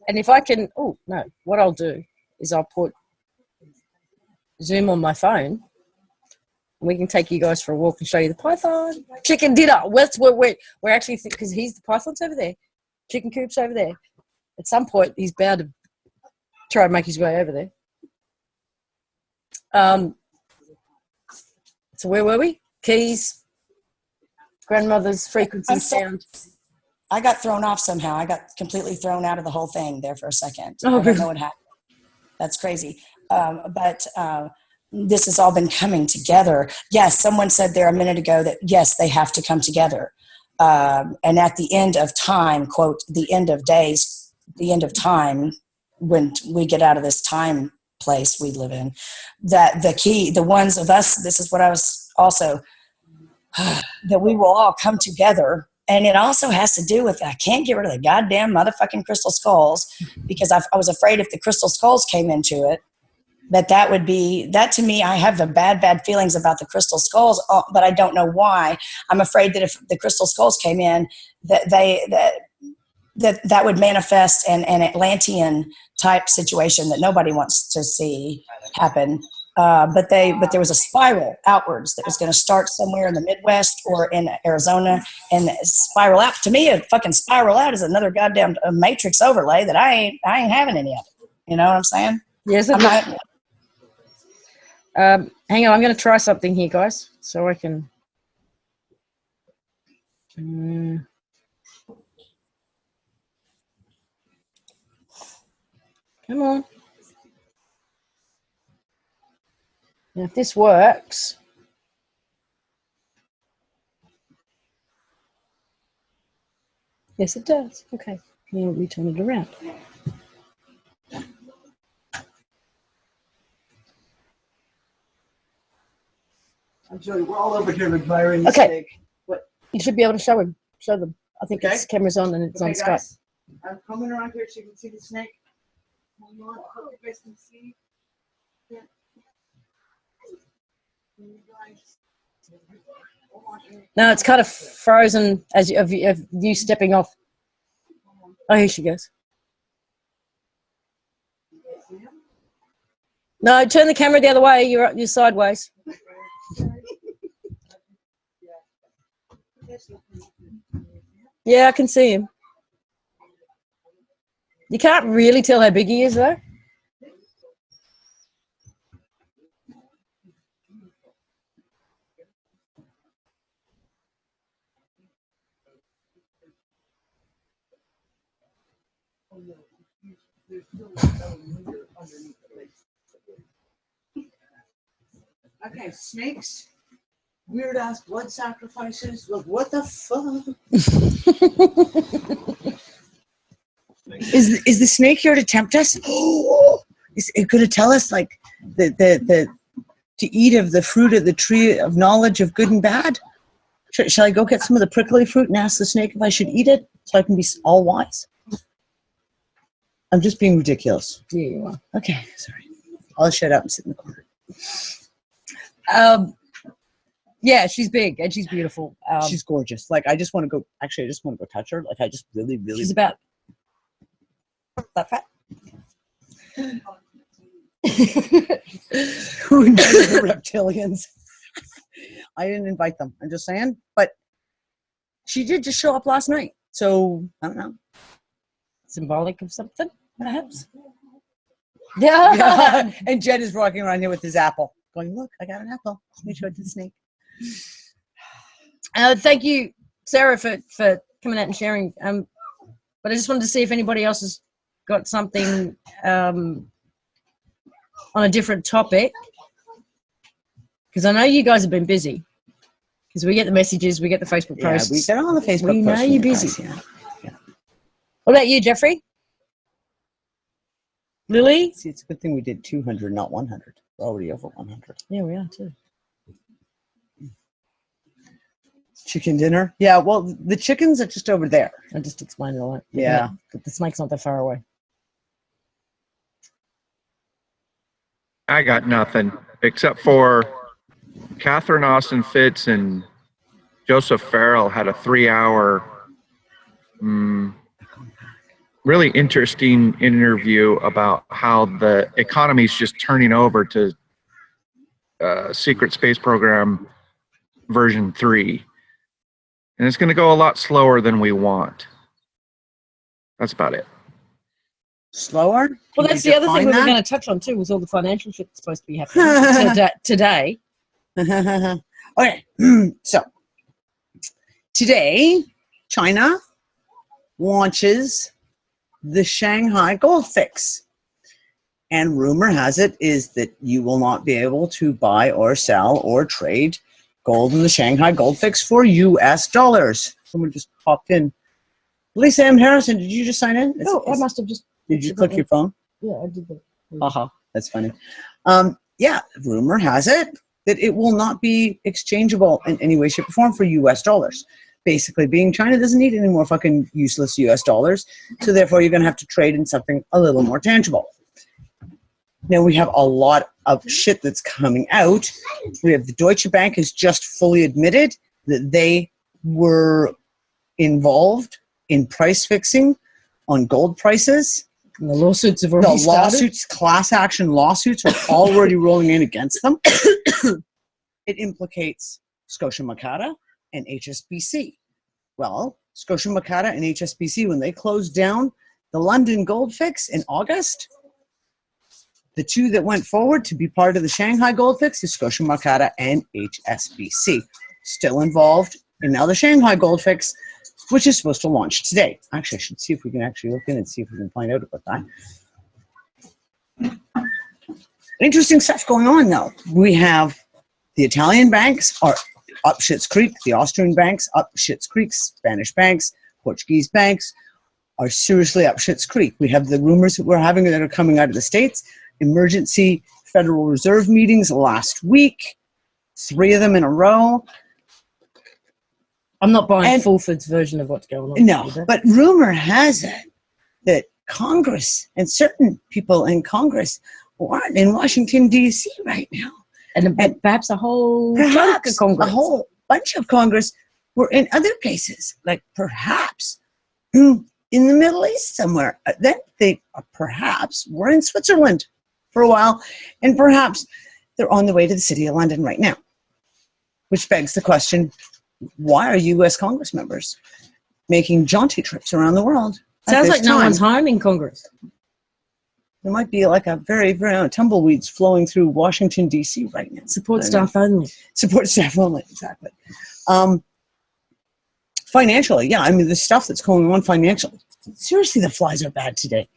Speaker 1: And if I can, what I'll do is I'll put Zoom on my phone and we can take you guys for a walk and show you the python. Chicken dinner. We're actually, because the python's over there. Chicken coop's over there. At some point, he's bound to try and make his way over there. So where were we? Keys, grandmother's frequency sound.
Speaker 8: I got thrown off somehow. I got completely thrown out of the whole thing there for a second.
Speaker 1: Oh,
Speaker 8: I don't know what happened. That's crazy. But this has all been coming together. Yes, someone said there a minute ago that, yes, they have to come together. And at the end of time, quote, the end of days, the end of time, when we get out of this time place we live in, that the ones of us, this is what I was also, that we will all come together. And it also has to do with, I can't get rid of the goddamn motherfucking crystal skulls, because I was afraid if the crystal skulls came into it, that would be, that to me, I have the bad feelings about the crystal skulls, but I don't know why. I'm afraid that if the crystal skulls came in, that would manifest an Atlantean type situation that nobody wants to see happen. But there was a spiral outwards that was going to start somewhere in the Midwest or in Arizona and spiral out. To me, a fucking spiral out is another goddamn matrix overlay that I ain't having any of it. You know what I'm saying?
Speaker 1: Yes,
Speaker 8: I'm not.
Speaker 1: Hang on, I'm going to try something here, guys, so I can. Come on. Now, if this works. Yes, it does. Okay. Now we turn it around.
Speaker 2: I'm sorry, we're all over here admiring the
Speaker 1: Okay.
Speaker 2: snake. What?
Speaker 1: You should be able to show them. I think
Speaker 2: Okay.
Speaker 1: its camera's on and it's on Skype.
Speaker 2: Guys, I'm coming around here so you can see the snake. Hold on, I hope you guys can see. Yeah. You guys. Hold on here.
Speaker 1: No, it's kind of frozen as of you stepping off. Oh, here she goes. No, turn the camera the other way. You're sideways. Yeah, I can see him. You can't really tell how big he is, though.
Speaker 2: Okay, snakes, weird ass blood sacrifices. Look, what the fuck? Is the snake here to tempt us? Is it going to tell us like the to eat of the fruit of the tree of knowledge of good and bad? Shall I go get some of the prickly fruit and ask the snake if I should eat it so I can be all wise? I'm just being ridiculous.
Speaker 1: Yeah, you are.
Speaker 2: Okay, sorry. I'll shut up and sit in the corner.
Speaker 1: Yeah, she's big and she's beautiful.
Speaker 2: She's gorgeous. Like, I just want to go. Actually, I just want to go touch her. Like, I just really.
Speaker 1: She's about that fat.
Speaker 2: Who invited the reptilians? I didn't invite them. I'm just saying. But she did just show up last night. So I don't know.
Speaker 1: Symbolic of something, perhaps.
Speaker 2: Yeah. And Jed is walking around here with his apple, going, "Look, I got an apple. Let me show it to the snake."
Speaker 1: Thank you, Sarah, for coming out and sharing. But I just wanted to see if anybody else has got something on a different topic, because I know you guys have been busy. Because we get the messages, we get the Facebook posts.
Speaker 2: Yeah, we get all the Facebook
Speaker 1: We
Speaker 2: posts.
Speaker 1: know
Speaker 2: from
Speaker 1: you're
Speaker 2: you
Speaker 1: busy.
Speaker 2: guys, yeah.
Speaker 1: What about you, Jeffrey? Lily?
Speaker 2: See, it's a good thing we did 200, not 100. We're already over 100.
Speaker 1: Yeah, we are too.
Speaker 2: Chicken dinner? Yeah, well, the chickens are just over there.
Speaker 1: I just explained it all.
Speaker 2: Yeah.
Speaker 1: But the snake's not that far away.
Speaker 3: I got nothing except for Catherine Austin Fitz and Joseph Farrell had a 3-hour, really interesting interview about how the economy is just turning over to Secret Space Program version 3. And it's going to go a lot slower than we want. That's about it.
Speaker 2: Slower?
Speaker 1: Well, that's the other thing we were going to touch on too, was all the financial shit that's supposed to be happening today.
Speaker 2: Okay, so today, China launches the Shanghai Gold fix. And rumor has it is that you will not be able to buy or sell or trade gold in the Shanghai Gold fix for US dollars. Someone just popped in. Lisa M. Harrison, did you just sign in?
Speaker 1: I must have just...
Speaker 2: Did you click your phone?
Speaker 1: Yeah, I did that.
Speaker 2: Haha, that's funny. Yeah, rumor has it that it will not be exchangeable in any way, shape, or form for US dollars. Basically, being China doesn't need any more fucking useless US dollars, so therefore you're going to have to trade in something a little more tangible. Now we have a lot of shit that's coming out. We have the Deutsche Bank has just fully admitted that they were involved in price fixing on gold prices.
Speaker 1: And the lawsuits have already started.
Speaker 2: Lawsuits, class action lawsuits are already rolling in against them. It implicates Scotia Makata and HSBC. Well, Scotia Makata and HSBC, when they closed down the London Gold Fix in August, the two that went forward to be part of the Shanghai Gold Fix is Scotia Makata and HSBC. Still involved in now the Shanghai Gold Fix, which is supposed to launch today. Actually, I should see if we can actually look in and see if we can find out about that. Interesting stuff going on, though. We have the Italian banks are up Schitt's Creek, the Austrian banks up Schitt's Creek, Spanish banks, Portuguese banks are seriously up Schitt's Creek. We have the rumors that we're having that are coming out of the States, emergency Federal Reserve meetings last week, 3 of them in a row.
Speaker 1: I'm not buying
Speaker 2: And-
Speaker 1: Fulford's version of what's going on.
Speaker 2: No,
Speaker 1: either.
Speaker 2: but rumor has it that Congress and certain people in Congress aren't in Washington, D.C. right now.
Speaker 1: And perhaps a whole chunk of
Speaker 2: Perhaps
Speaker 1: Congress.
Speaker 2: a whole bunch of Congress were in other places, like perhaps in the Middle East somewhere. Then they perhaps were in Switzerland for a while, and perhaps they're on the way to the city of London right now. Which begs the question, why are U.S. Congress members making jaunty trips around the world? at
Speaker 1: Sounds
Speaker 2: this
Speaker 1: like no
Speaker 2: time?
Speaker 1: one's home in Congress.
Speaker 2: There might be like a very, very tumbleweeds flowing through Washington, D.C. right now.
Speaker 1: Support staff only.
Speaker 2: Support staff only, exactly. Financially, yeah, I mean, the stuff that's going on financially, seriously, the flies are bad today.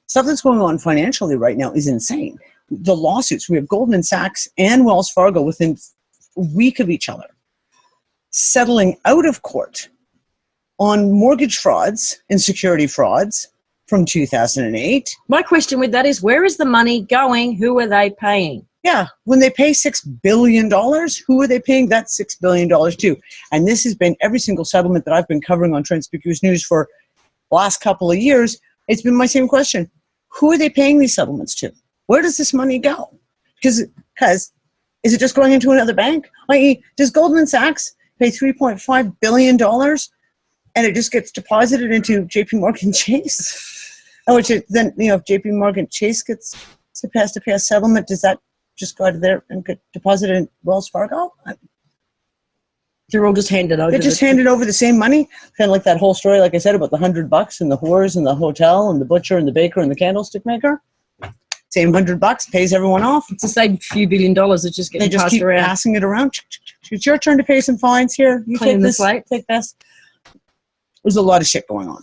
Speaker 2: Stuff that's going on financially right now is insane. The lawsuits, we have Goldman Sachs and Wells Fargo within a week of each other settling out of court on mortgage frauds and security frauds from 2008.
Speaker 1: My question with that is, where is the money going? Who are they paying?
Speaker 2: Yeah, when they pay $6 billion, who are they paying that $6 billion to? And this has been every single settlement that I've been covering on Transconspicuous News for the last couple of years. It's been my same question. Who are they paying these settlements to? Where does this money go? Because is it just going into another bank? I.e., does Goldman Sachs pay $3.5 billion and it just gets deposited into JP Morgan Chase? Which is then, if JP Morgan Chase has to pay a settlement, does that just go out of there and get deposited in Wells Fargo?
Speaker 1: They're all just handed over.
Speaker 2: They just handed over the same money, kind of like that whole story, like I said, about the $100 and the whores and the hotel and the butcher and the baker and the candlestick maker. Same $100 pays everyone off.
Speaker 1: It's the same few $1 billion that's just
Speaker 2: They
Speaker 1: getting
Speaker 2: just
Speaker 1: passed
Speaker 2: keep
Speaker 1: around.
Speaker 2: passing it around. It's your turn to pay some fines here. You
Speaker 1: Clean
Speaker 2: take
Speaker 1: the
Speaker 2: this.
Speaker 1: slate.
Speaker 2: Take this. There's a lot of shit going on.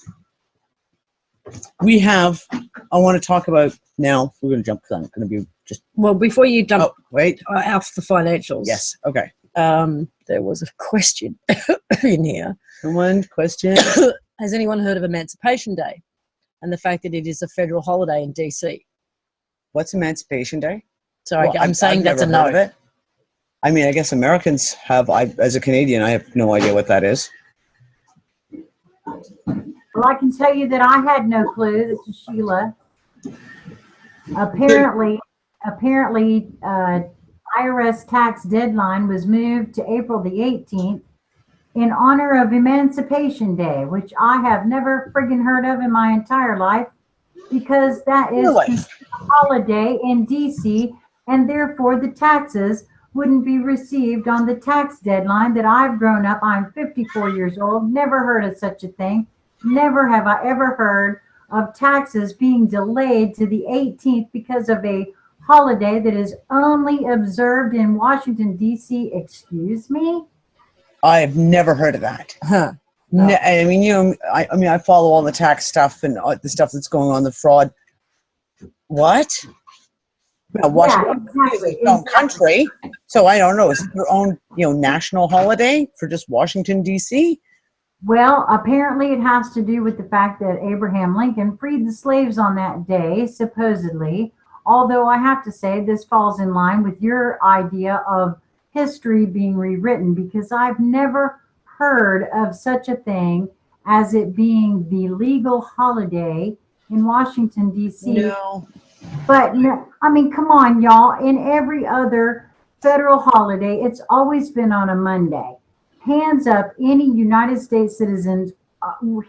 Speaker 2: I want to talk about now. We're going to jump because I'm going to be just.
Speaker 1: Well, before you jump
Speaker 2: Oh, wait.
Speaker 1: off the financials.
Speaker 2: Yes. Okay.
Speaker 1: There was a question in here.
Speaker 2: One question.
Speaker 1: Has anyone heard of Emancipation Day and the fact that it is a federal holiday in DC?
Speaker 2: What's Emancipation Day?
Speaker 1: So
Speaker 2: Well,
Speaker 1: I'm saying
Speaker 2: I've
Speaker 1: that's a
Speaker 2: never heard
Speaker 1: no.
Speaker 2: of it. I mean, I guess Americans have. As a Canadian, I have no idea what that is.
Speaker 4: Well, I can tell you that I had no clue. This is Sheila. Apparently, IRS tax deadline was moved to April the 18th in honor of Emancipation Day, which I have never friggin' heard of in my entire life, because that is
Speaker 2: Really?
Speaker 4: considered a holiday in DC, and therefore the taxes wouldn't be received on the tax deadline that I've grown up. I'm 54 years old, never heard of such a thing. Never have I ever heard of taxes being delayed to the 18th because of a holiday that is only observed in Washington, D.C. Excuse me?
Speaker 2: I've never heard of that.
Speaker 1: Huh.
Speaker 2: No, I mean, I follow all the tax stuff and the stuff that's going on, the fraud. What? Now, Washington
Speaker 4: exactly,
Speaker 2: is its own country, so I don't know. Is it their own, national holiday for just Washington, D.C.?
Speaker 4: Well, apparently it has to do with the fact that Abraham Lincoln freed the slaves on that day, supposedly. Although I have to say this falls in line with your idea of history being rewritten, because I've never heard of such a thing as it being the legal holiday in Washington, D.C.
Speaker 2: No.
Speaker 4: But, no, I mean, come on, y'all. In every other federal holiday, it's always been on a Monday. Hands up any United States citizens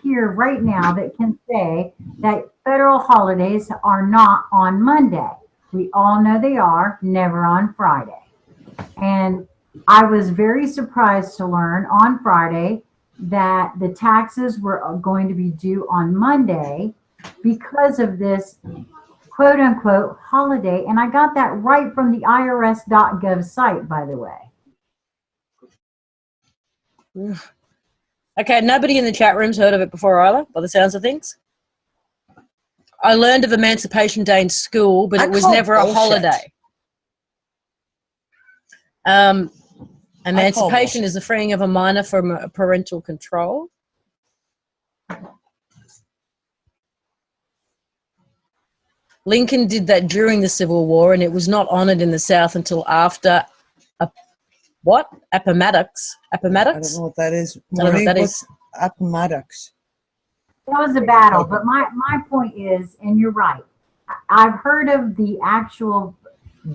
Speaker 4: here right now that can say that federal holidays are not on Monday. We all know they are, never on Friday. And I was very surprised to learn on Friday that the taxes were going to be due on Monday because of this quote unquote holiday. And I got that right from the IRS.gov site, by the way.
Speaker 1: Okay, nobody in the chat room's heard of it before either, by the sounds of things. I learned of Emancipation Day in school, but
Speaker 2: I
Speaker 1: it was
Speaker 2: call
Speaker 1: never a
Speaker 2: bullshit.
Speaker 1: holiday. Emancipation is the freeing of a minor from parental control. Lincoln did that during the Civil War, and it was not honored in the South until after Appomattox.
Speaker 2: I don't know what that is.
Speaker 1: I don't know what that
Speaker 2: What's
Speaker 1: is.
Speaker 2: Appomattox?
Speaker 4: That was a battle, but my point is, and you're right, I've heard of the actual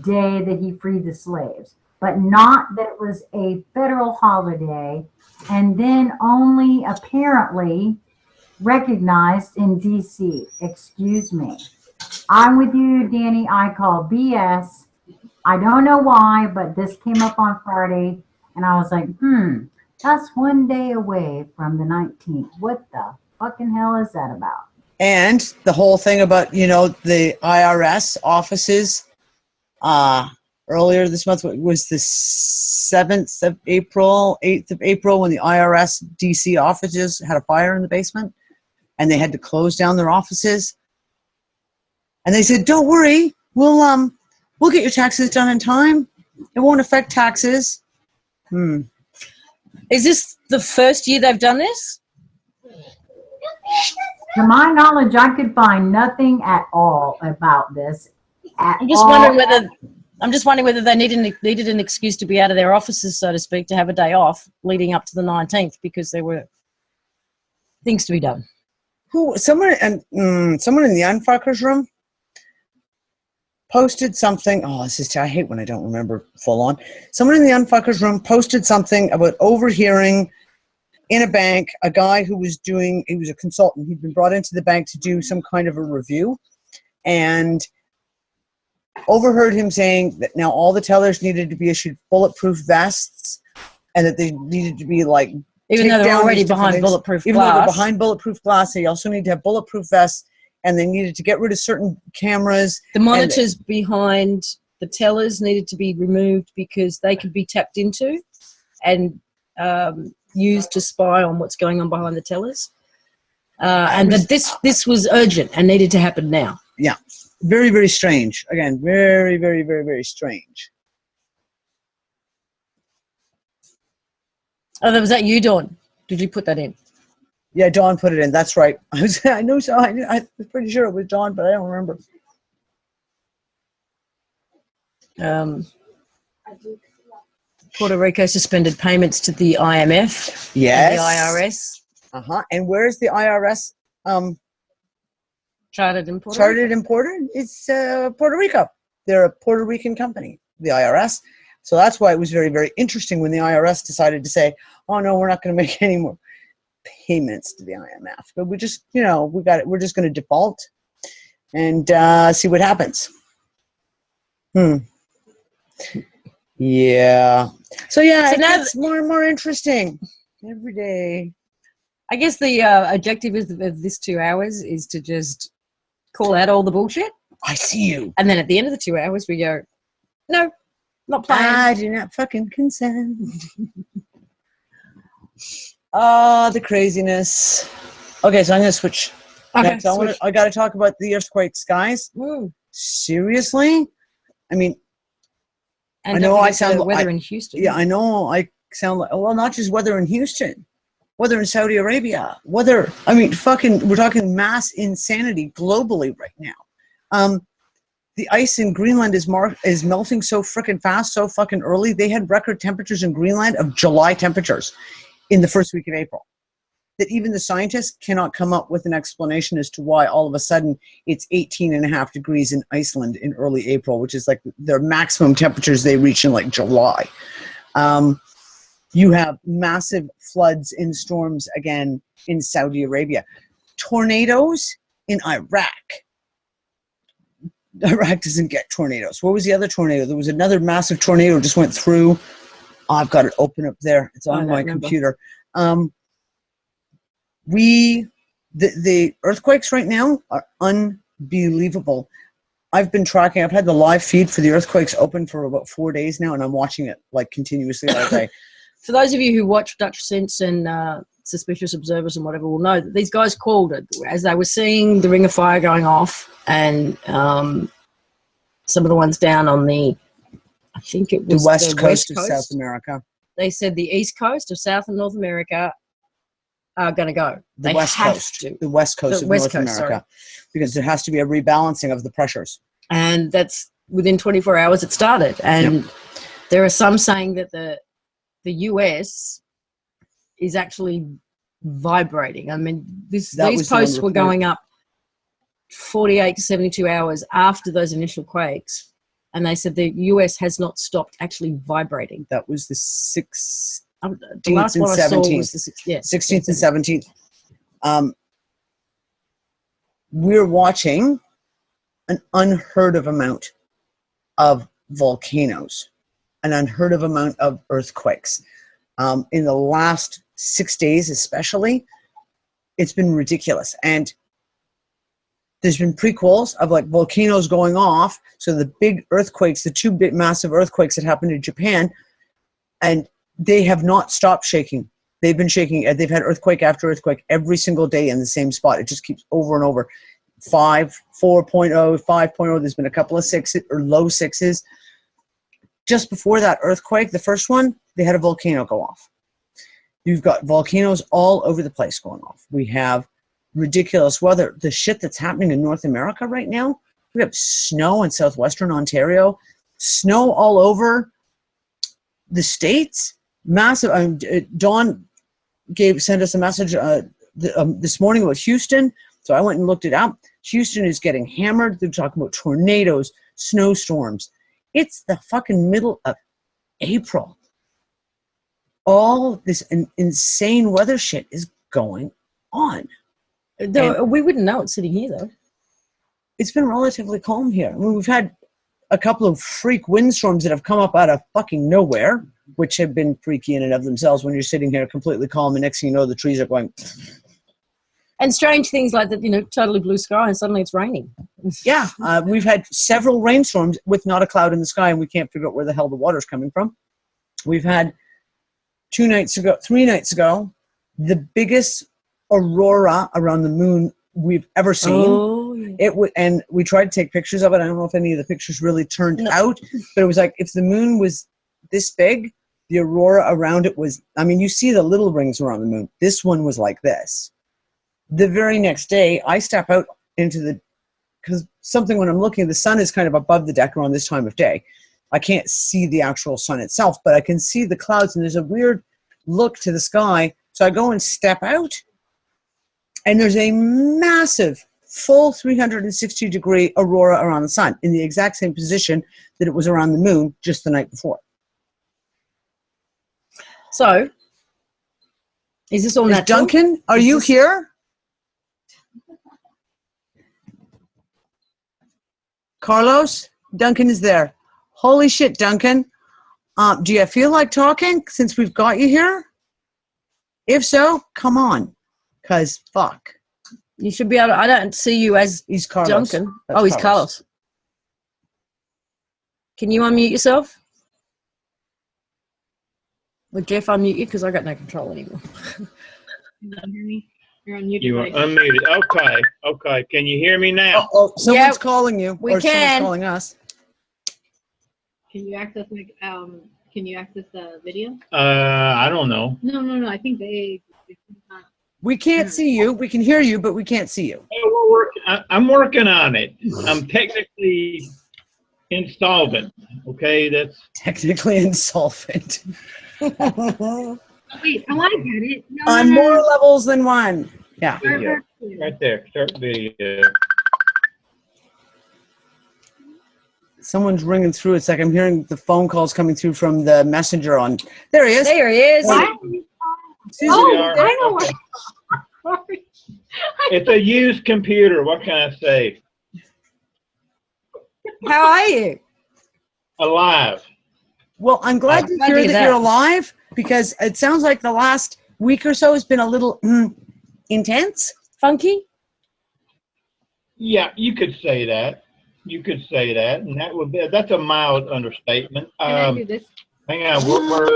Speaker 4: day that he freed the slaves, but not that it was a federal holiday, and then only apparently recognized in DC. Excuse me. I'm with you, Dani. I call BS. I don't know why, but this came up on Friday, and I was like, that's one day away from the 19th. What the fucking hell is that about?
Speaker 2: And the whole thing about, the IRS offices, earlier this month was the 7th of April, 8th of April, when the IRS DC offices had a fire in the basement and they had to close down their offices. And they said, don't worry, we'll get your taxes done in time. It won't affect taxes.
Speaker 1: Is this the first year they've done this?
Speaker 4: To my knowledge, I could find nothing at all about this.
Speaker 1: I'm just wondering whether they needed an excuse to be out of their offices, so to speak, to have a day off leading up to the 19th, because there were things to be done.
Speaker 2: Someone in the Unfuckers room posted something. Oh, I hate when I don't remember full on. Someone in the Unfuckers room posted something about overhearing in a bank a guy he was a consultant. He'd been brought into the bank to do some kind of a review, and overheard him saying that now all the tellers needed to be issued bulletproof vests, and that they needed to be like,
Speaker 1: even though they're already behind bulletproof glass.
Speaker 2: Even though they're behind bulletproof glass, they also need to have bulletproof vests, and they needed to get rid of certain cameras.
Speaker 1: The monitors behind the tellers needed to be removed because they could be tapped into and used to spy on what's going on behind the tellers. And that this was urgent and needed to happen now.
Speaker 2: Yeah. Very, very strange. Again, very, very, very, very strange.
Speaker 1: Oh, was that you, Dawn? Did you put that in?
Speaker 2: Yeah, Dawn put it in. That's right. I was pretty sure it was Dawn, but I don't remember.
Speaker 1: Puerto Rico suspended payments to the IMF.
Speaker 2: Yes.
Speaker 1: And the IRS.
Speaker 2: And where's the IRS?
Speaker 1: Chartered in Puerto
Speaker 2: Chartered imported? It's Puerto Rico. They're a Puerto Rican company, the IRS. So that's why it was very, very interesting when the IRS decided to say, oh, no, we're not going to make any more payments to the IMF. But we just, we're just going to default and see what happens. Yeah. So, yeah, it gets more and more interesting every day.
Speaker 1: I guess the objective of this 2 hours is to just call out all the bullshit.
Speaker 2: I see you.
Speaker 1: And then at the end of the 2 hours, we go, no, not playing.
Speaker 2: I do not fucking consent. Oh, the craziness. Okay, so I'm going to switch.
Speaker 1: Okay,
Speaker 2: I got to talk about the earthquakes, guys. Seriously? I mean,
Speaker 1: and
Speaker 2: I know I sound
Speaker 1: like weather in Houston.
Speaker 2: Yeah, I know I sound like, well, not just weather in Houston, weather in Saudi Arabia, we're talking mass insanity globally right now. The ice in Greenland is melting so freaking fast, so fucking early. They had record temperatures in Greenland of July temperatures in the first week of April. That even the scientists cannot come up with an explanation as to why all of a sudden it's 18.5 degrees in Iceland in early April, which is like their maximum temperatures they reach in like July. You have massive floods and storms again in Saudi Arabia. Tornadoes in Iraq. Iraq doesn't get tornadoes. What was the other tornado? There was another massive tornado just went through. Oh, I've got it open up there. It's on my computer. The earthquakes right now are unbelievable. I've been tracking. I've had the live feed for the earthquakes open for about 4 days now, and I'm watching it like continuously all day.
Speaker 1: For those of you who watch Dutch Sense and suspicious observers and whatever will know that these guys called it as they were seeing the ring of fire going off, and some of the ones down on the, I think it was
Speaker 2: the west coast of South America.
Speaker 1: They said the east coast of South and North America are going to go.
Speaker 2: The
Speaker 1: they
Speaker 2: west
Speaker 1: have
Speaker 2: coast.
Speaker 1: to.
Speaker 2: The west coast
Speaker 1: The
Speaker 2: of
Speaker 1: west
Speaker 2: North
Speaker 1: coast,
Speaker 2: America.
Speaker 1: sorry.
Speaker 2: Because there has to be a rebalancing of the pressures.
Speaker 1: And that's within 24 hours it started. And there are some saying that the US is actually vibrating. I mean, these posts were going up 48 to 72 hours after those initial quakes. And they said the US has not stopped actually vibrating.
Speaker 2: That was the 16th
Speaker 1: the last
Speaker 2: and
Speaker 1: one I saw
Speaker 2: 17th.
Speaker 1: was the
Speaker 2: 16th and 17th. We're watching an unheard of amount of volcanoes, an unheard of amount of earthquakes. In the last 6 days especially, it's been ridiculous. And there's been prequels of like volcanoes going off. So the big earthquakes, the two big massive earthquakes that happened in Japan, and they have not stopped shaking. They've been shaking. They've had earthquake after earthquake every single day in the same spot. It just keeps over and over. 5, 4.0, 5.0. There's been a couple of 6s or low 6s. Just before that earthquake, the first one, they had a volcano go off. You've got volcanoes all over the place going off. We have ridiculous weather. The shit that's happening in North America right now, we have snow in southwestern Ontario, snow all over the States, massive. Dawn sent us a message this morning about Houston, so I went and looked it up. Houston is getting hammered. They're talking about tornadoes, snowstorms. It's the fucking middle of April. All this insane weather shit is going on.
Speaker 1: We wouldn't know it sitting here, though.
Speaker 2: It's been relatively calm here. I mean, we've had a couple of freak windstorms that have come up out of fucking nowhere, which have been freaky in and of themselves when you're sitting here completely calm, and next thing you know, the trees are going.
Speaker 1: And strange things like that, totally blue sky, and suddenly it's raining.
Speaker 2: Yeah, we've had several rainstorms with not a cloud in the sky, and we can't figure out where the hell the water's coming from. We've had 3 nights ago, the biggest aurora around the moon we've ever seen.
Speaker 1: Oh, yeah.
Speaker 2: And we tried to take pictures of it. I don't know if any of the pictures really turned out, but it was like if the moon was this big, the aurora around it was, I mean, you see the little rings around the moon. This one was like this. The very next day, I step out into because when I'm looking, the sun is kind of above the deck around this time of day. I can't see the actual sun itself, but I can see the clouds, and there's a weird look to the sky. So I go and step out, and there's a massive, full 360-degree aurora around the sun in the exact same position that it was around the moon just the night before.
Speaker 1: So, is this all natural?
Speaker 2: Duncan, are you here? Carlos? Duncan is there. Holy shit, Duncan. Do you feel like talking since we've got you here? If so, come on. Because fuck.
Speaker 1: You should be able to, I don't see you as
Speaker 2: He's Carlos.
Speaker 1: Duncan.
Speaker 2: That's
Speaker 1: He's Carlos. Can you unmute yourself? Would Jeff unmute you? Because I got no control anymore.
Speaker 6: You don't hear me? You're on mute.
Speaker 9: You are unmuted. Okay. Can you hear me now?
Speaker 2: Oh, someone's calling you.
Speaker 1: We
Speaker 2: or
Speaker 1: can.
Speaker 2: Someone's calling us.
Speaker 6: Can you access the video?
Speaker 9: I don't know.
Speaker 6: No. I think they
Speaker 2: We can't see you. We can hear you, but we can't see you.
Speaker 9: I'm working on it. I'm technically insolvent. Okay, that's
Speaker 2: Technically insolvent.
Speaker 6: Wait, I want to get it.
Speaker 2: On more levels than one. Yeah.
Speaker 9: video. Right there. Start video.
Speaker 2: Someone's ringing through. It's like I'm hearing the phone calls coming through from the messenger on. There he is.
Speaker 1: There he is.
Speaker 6: I know what.
Speaker 9: It's a used computer. What can I say?
Speaker 1: How are you?
Speaker 9: Alive.
Speaker 2: Well, I'm glad to hear that you're alive, because it sounds like the last week or so has been a little intense.
Speaker 1: Funky?
Speaker 9: Yeah, you could say that. And that's a mild understatement.
Speaker 6: Can I do this?
Speaker 9: Hang on, we're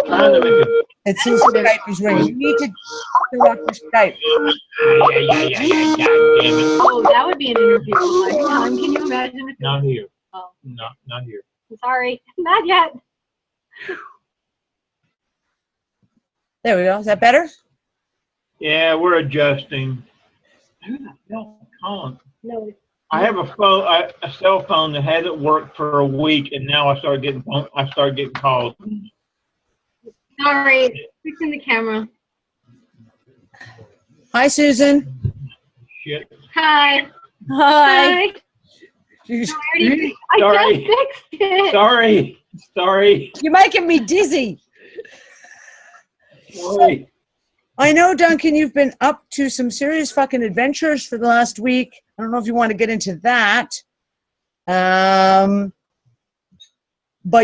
Speaker 9: trying to make it.
Speaker 10: It seems Skype is ringing. You need to turn off your Skype.
Speaker 9: Yeah, damn it.
Speaker 6: Oh, that would be an interview of a lifetime. Can you imagine if
Speaker 9: Not here.
Speaker 6: Oh.
Speaker 9: Not here.
Speaker 6: Sorry, not yet.
Speaker 10: There we go. Is that better?
Speaker 9: Yeah, we're adjusting. Who the hell is calling?
Speaker 6: No.
Speaker 9: I have a cell phone that hasn't worked for a week, and now I start getting calls.
Speaker 6: Sorry, fixing the camera.
Speaker 10: Hi, Susan.
Speaker 9: Shit.
Speaker 6: Hi.
Speaker 1: Hi.
Speaker 6: I just fixed it.
Speaker 9: Sorry.
Speaker 1: You're making me dizzy.
Speaker 9: Sorry.
Speaker 10: I know, Duncan, you've been up to some serious fucking adventures for the last week. I don't know if you want to get into that. But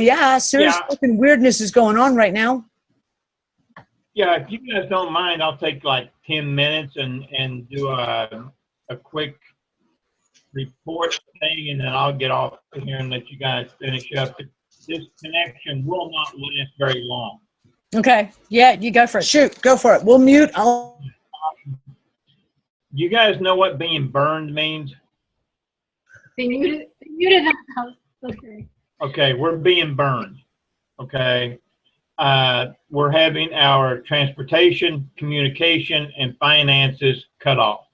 Speaker 10: yeah, serious fucking weirdness is going on right now.
Speaker 9: Yeah, if you guys don't mind, I'll take like 10 minutes and do a quick report thing, and then I'll get off here and let you guys finish up. This connection will not last very long.
Speaker 1: Okay. Yeah, you go for it.
Speaker 10: Shoot, go for it. We'll mute.
Speaker 9: You guys know what being burned means?
Speaker 6: They muted themselves. Okay.
Speaker 9: Okay, we're being burned. Okay. We're having our transportation, communication, and finances cut off.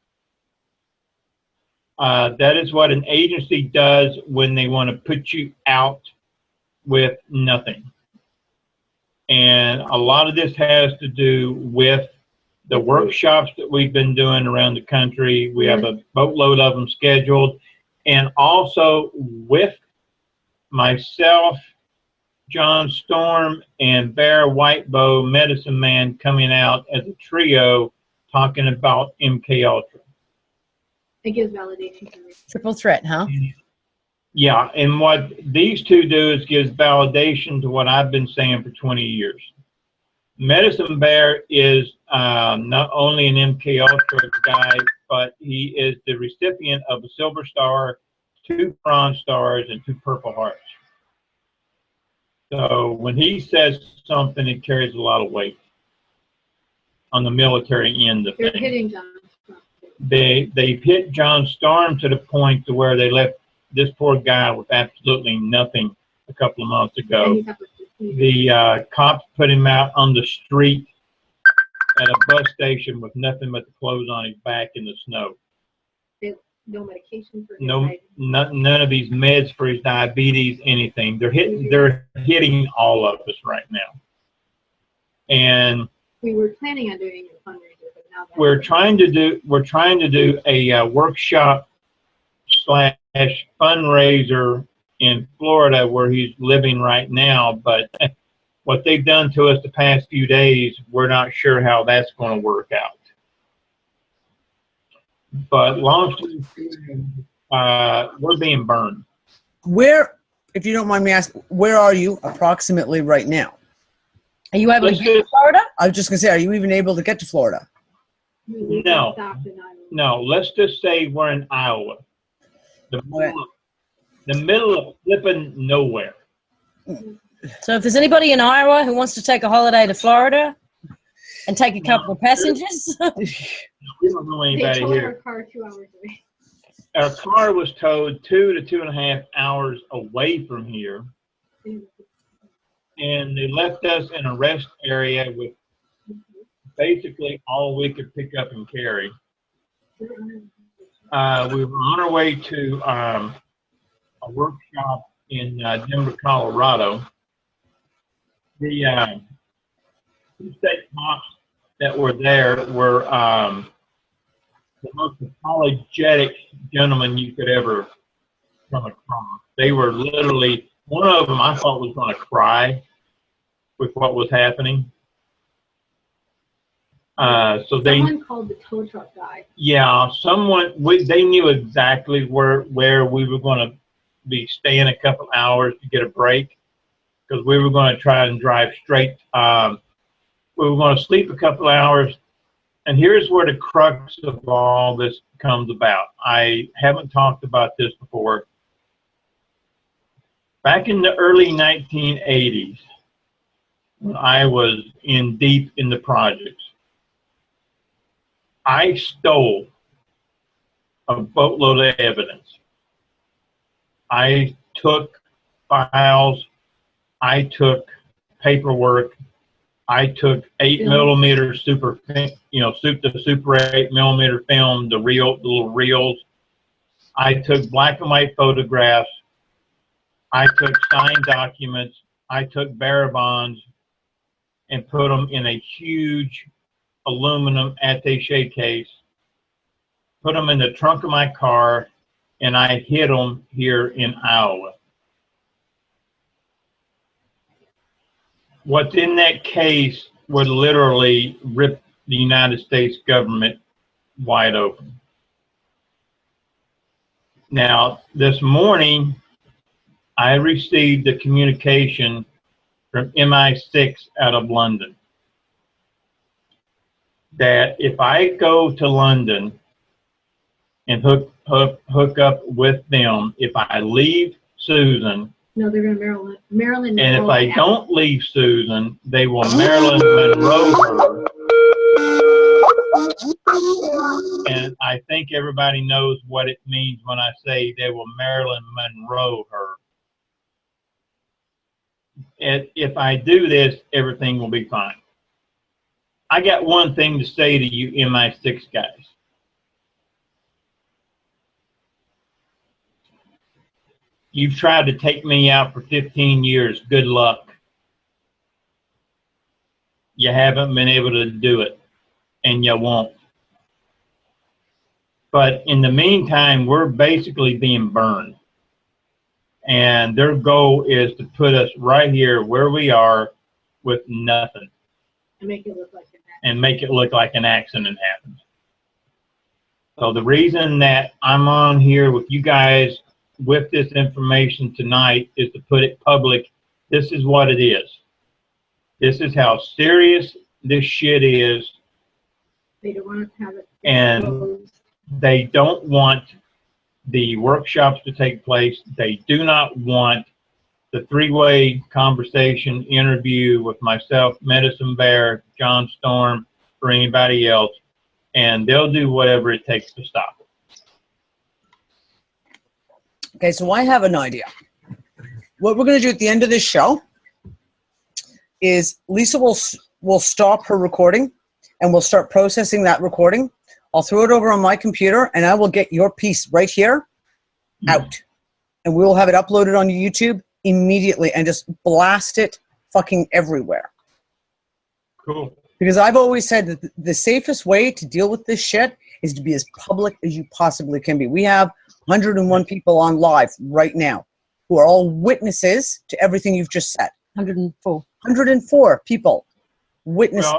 Speaker 9: That is what an agency does when they want to put you out with nothing. And a lot of this has to do with the workshops that we've been doing around the country. We have a boatload of them scheduled. And also with myself, John Storm, and Bear Whitebow, Medicine Man, coming out as a trio talking about MK Ultra.
Speaker 6: It gives validation to me.
Speaker 1: Triple threat, huh?
Speaker 9: Yeah, and what these two do is gives validation to what I've been saying for 20 years. Medicine Bear is not only an MK Ultra guy, but he is the recipient of a Silver Star, 2 Bronze Stars, and 2 Purple Hearts. So when he says something, it carries a lot of weight on the military end of
Speaker 6: They're
Speaker 9: things.
Speaker 6: hitting John.
Speaker 9: They've hit John Storm to the point to where they left this poor guy with absolutely nothing a couple of months ago. The cops put him out on the street at a bus station with nothing but the clothes on his back in the snow.
Speaker 6: No medication for
Speaker 9: None of these meds for his diabetes, anything. They're hitting all of us right now. And
Speaker 6: we were planning on doing a fundraiser, but now
Speaker 9: we're trying to do a workshop / fundraiser in Florida where he's living right now, but what they've done to us the past few days, we're not sure how that's going to work out. But long story short, we're being burned.
Speaker 10: Where, if you don't mind me asking, where are you approximately right now?
Speaker 1: Are you able to get to Florida?
Speaker 10: I was just going to say, are you even able to get to Florida?
Speaker 9: No. Let's just say we're in Iowa. The middle of flipping nowhere.
Speaker 1: So if there's anybody in Iowa who wants to take a holiday to Florida and take a couple of passengers.
Speaker 9: We don't know anybody here.
Speaker 6: Our car 2 hours away.
Speaker 9: Our car was towed 2 to 2.5 hours away from here. And they left us in a rest area with basically all we could pick up and carry. We were on our way to a workshop in Denver, Colorado. The state cops that were there were the most apologetic gentlemen you could ever come across. They were literally, one of them I thought was going to cry with what was happening. So
Speaker 6: someone called the tow truck guy.
Speaker 9: Yeah, they knew exactly where we were going to be staying a couple hours to get a break, because we were going to try and drive straight. We were going to sleep a couple hours, and here's where the crux of all this comes about. I haven't talked about this before. Back in the early 1980s, when I was deep in the projects, I stole a boatload of evidence. I took files, I took paperwork, I took 8mm super, the super 8mm film, the little reels. I took black and white photographs. I took signed documents. I took bearer bonds and put them in a huge aluminum attaché case, put them in the trunk of my car, and I hid them here in Iowa. What's in that case would literally rip the United States government wide open. Now, this morning, I received a communication from MI6 out of London that if I go to London and hook up with them, if I leave Susan,
Speaker 6: No, they're going to Maryland.
Speaker 9: and if I don't leave Susan, they will Marilyn Monroe her. And I think everybody knows what it means when I say they will Marilyn Monroe her. And if I do this, everything will be fine. I got one thing to say to you MI6 guys. You've tried to take me out for 15 years. Good luck. You haven't been able to do it, and you won't. But in the meantime, we're basically being burned. And their goal is to put us right here where we are with nothing.
Speaker 6: And make it look like an accident.
Speaker 9: And make it look like an accident happened. So the reason that I'm on here with you guys with this information tonight is to put it public. This is what it is. This is how serious this shit is.
Speaker 6: They don't want to have it.
Speaker 9: And they don't want the workshops to take place. They do not want the three-way conversation interview with myself, Medicine Bear, John Storm, or anybody else, and they'll do whatever it takes to stop it.
Speaker 10: Okay, so I have an idea. What we're going to do at the end of this show is Lisa will stop her recording, and we'll start processing that recording. I'll throw it over on my computer, and I will get your piece right here out. And we will have it uploaded on YouTube immediately and just blast it fucking everywhere.
Speaker 9: Cool.
Speaker 10: Because I've always said that the safest way to deal with this shit is to be as public as you possibly can be. We have 101 people on live right now who are all witnesses to everything you've just said.
Speaker 1: 104.
Speaker 10: 104 people witness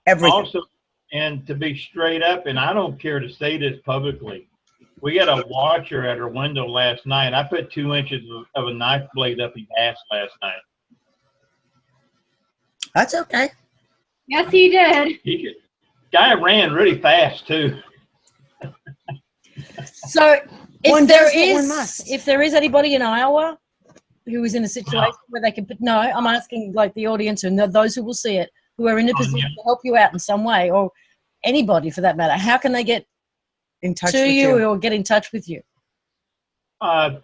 Speaker 10: everything.
Speaker 9: Also, and to be straight up, and I don't care to say this publicly, we got a watcher at her window last night. I put 2 inches of a knife blade up his ass last night.
Speaker 10: That's okay.
Speaker 6: Yes, he did.
Speaker 9: Guy ran really fast too.
Speaker 1: So if there is anybody in Iowa who is in a situation where they can, no, I'm asking like the audience and those who will see it, who are in a position to help you out in some way, or anybody for that matter, how can they get
Speaker 10: in touch
Speaker 1: to
Speaker 10: with
Speaker 1: you or get in touch with you?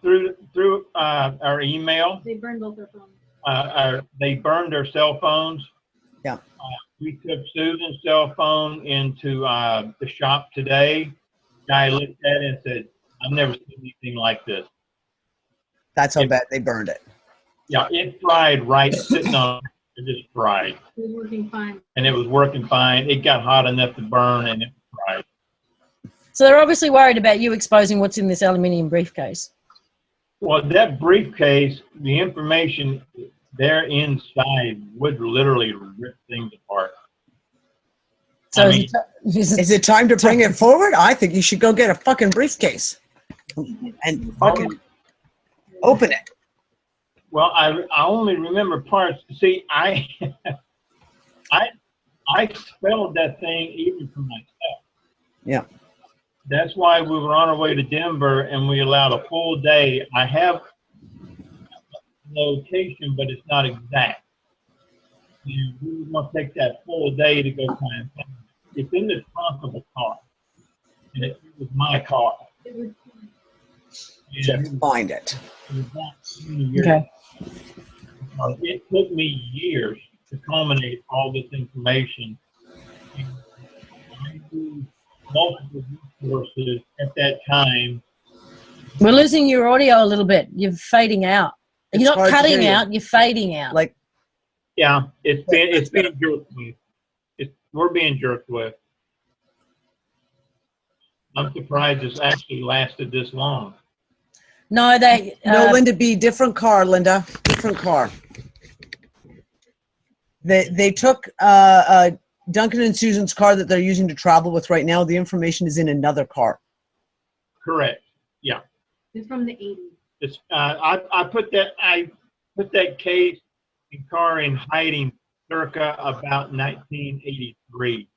Speaker 9: Through our email.
Speaker 6: They burned both their phones.
Speaker 9: They burned their cell phones.
Speaker 10: Yeah.
Speaker 9: We took Susan's cell phone into the shop today. Guy looked at it and said, "I've never seen anything like this."
Speaker 10: That's how bad they burned it.
Speaker 9: Yeah, it fried right sitting on. It just fried.
Speaker 6: It was working fine.
Speaker 9: And it was working fine. It got hot enough to burn, and it fried.
Speaker 1: So they're obviously worried about you exposing what's in this aluminium briefcase.
Speaker 9: Well, that briefcase, the information there inside would literally rip things apart.
Speaker 1: So
Speaker 10: is it time to bring it forward? I think you should go get a fucking briefcase and fucking open it.
Speaker 9: Well, I only remember parts. See, I spelled that thing even for myself.
Speaker 10: Yeah.
Speaker 9: That's why we were on our way to Denver and we allowed a full day. I have location, but it's not exact. And we were going to take that full day to go try and find it. It's in the trunk of a car, and it was my car.
Speaker 10: Just find it.
Speaker 9: It was that many years.
Speaker 1: Okay.
Speaker 9: It took me years to culminate all this information. And I used multiple resources at that time.
Speaker 1: We're losing your audio a little bit. You're fading out.
Speaker 10: It's
Speaker 1: You're
Speaker 10: hard
Speaker 1: not
Speaker 10: to hear
Speaker 1: cutting
Speaker 10: you.
Speaker 1: out. You're fading out.
Speaker 10: Like,
Speaker 9: Yeah, it's being jerked with. We're being jerked with. I'm surprised it's actually lasted this long.
Speaker 1: no, they.
Speaker 10: no, Linda B, different car, Linda. Different car. They took Duncan and Susan's car that they're using to travel with right now. The information is in another car.
Speaker 9: Correct. Yeah.
Speaker 6: It's from the 80s.
Speaker 9: It's I put that case and car in hiding circa about 1983.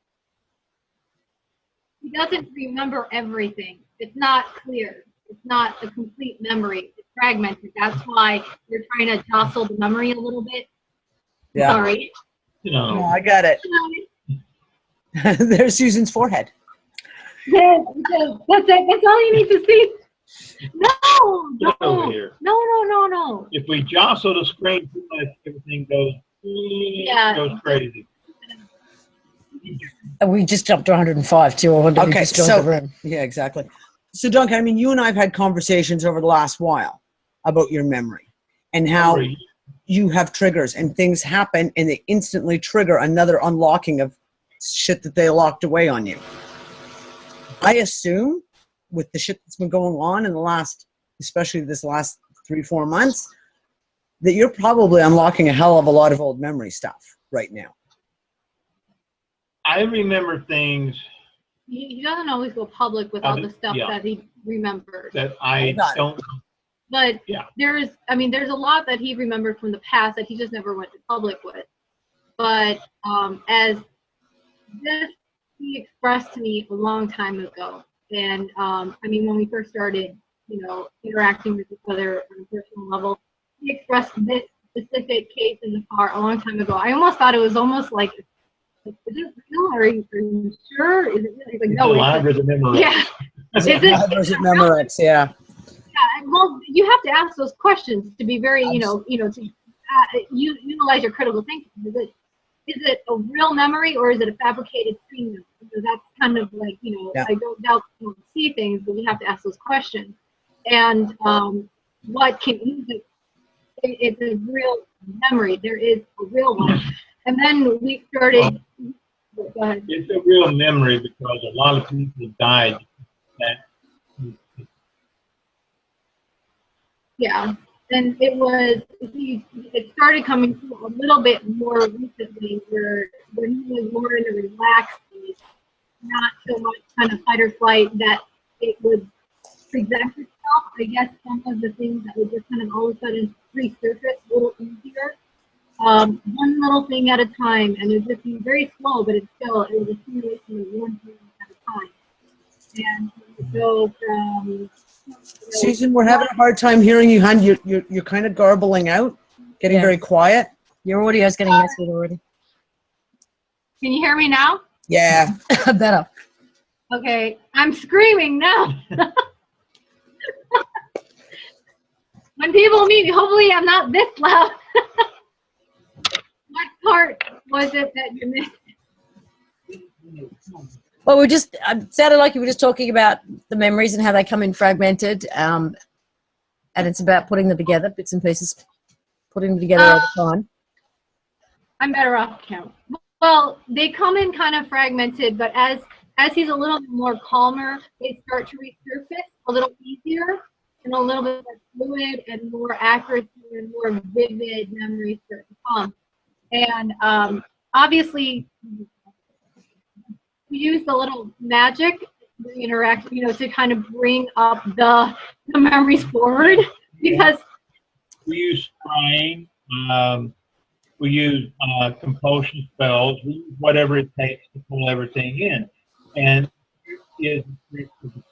Speaker 6: He doesn't remember everything. It's not clear. It's not a complete memory. It's fragmented. That's why you're trying to jostle the memory a little bit.
Speaker 10: Yeah.
Speaker 6: Sorry.
Speaker 10: No, I got it. There's Susan's forehead.
Speaker 6: That's it. That's all you need to see. No,
Speaker 9: Get over
Speaker 6: no,
Speaker 9: here.
Speaker 6: no.
Speaker 9: If we jostle the screen too much, everything goes crazy.
Speaker 1: We just jumped to 105 too. Or did we
Speaker 10: Okay,
Speaker 1: just join
Speaker 10: so
Speaker 1: the room?
Speaker 10: yeah, exactly. So Duncan, I mean, you and I have had conversations over the last while about your memory and how you have triggers and things happen and they instantly trigger another unlocking of shit that they locked away on you. I assume with the shit that's been going on in the last, especially this last 3-4 months, that you're probably unlocking a hell of a lot of old memory stuff right now.
Speaker 9: I remember things
Speaker 6: He doesn't always go public with all the stuff that he remembers.
Speaker 9: that I don't.
Speaker 6: But
Speaker 9: Yeah.
Speaker 6: there's a lot that he remembered from the past that he just never went to public with. But as this he expressed to me a long time ago, and when we first started, interacting with each other on a personal level, he expressed this specific case in the car a long time ago. I almost thought it was almost like, is it real? Are you sure? Is it real? He's like, no.
Speaker 9: Libraries of memory.
Speaker 6: Yeah.
Speaker 10: Is it Memorex? Yeah.
Speaker 6: Yeah, well, you have to ask those questions to be very, to utilize your critical thinking. Is it a real memory or is it a fabricated screen memory? Because that's kind of like, I don't doubt you don't see things, but you have to ask those questions. And what can use it? It's a real memory. There is a real one. And then we started. Go ahead.
Speaker 9: It's a real memory because a lot of people died.
Speaker 6: Yeah, and it started coming through a little bit more recently where he was more in a relaxed state, not so much kind of fight or flight, that it would present itself. I guess some of the things that would just kind of all of a sudden resurface a little easier. One little thing at a time, and it would just be very slow, but it was a accumulation of one thing at a time. And so from
Speaker 10: Susan, we're having a hard time hearing you, hon. You're kind of garbling out, getting very quiet.
Speaker 1: Your audio is getting messy already.
Speaker 6: Can you hear me now?
Speaker 10: Yeah.
Speaker 1: Better.
Speaker 6: Okay, I'm screaming now. When people meet me, hopefully I'm not this loud. What part was it that you missed?
Speaker 1: Well, it sounded like you were just talking about the memories and how they come in fragmented, and it's about putting them together, bits and pieces, putting them together all the time.
Speaker 6: I'm better off count. Well, they come in kind of fragmented, but as he's a little bit more calmer, they start to resurface a little easier and a little bit more fluid and more accuracy and more vivid memories start to come. And obviously, we use the little magic interact, to kind of bring up the memories forward, because
Speaker 9: we use scrying, we use compulsion spells, we use whatever it takes to pull everything in. And the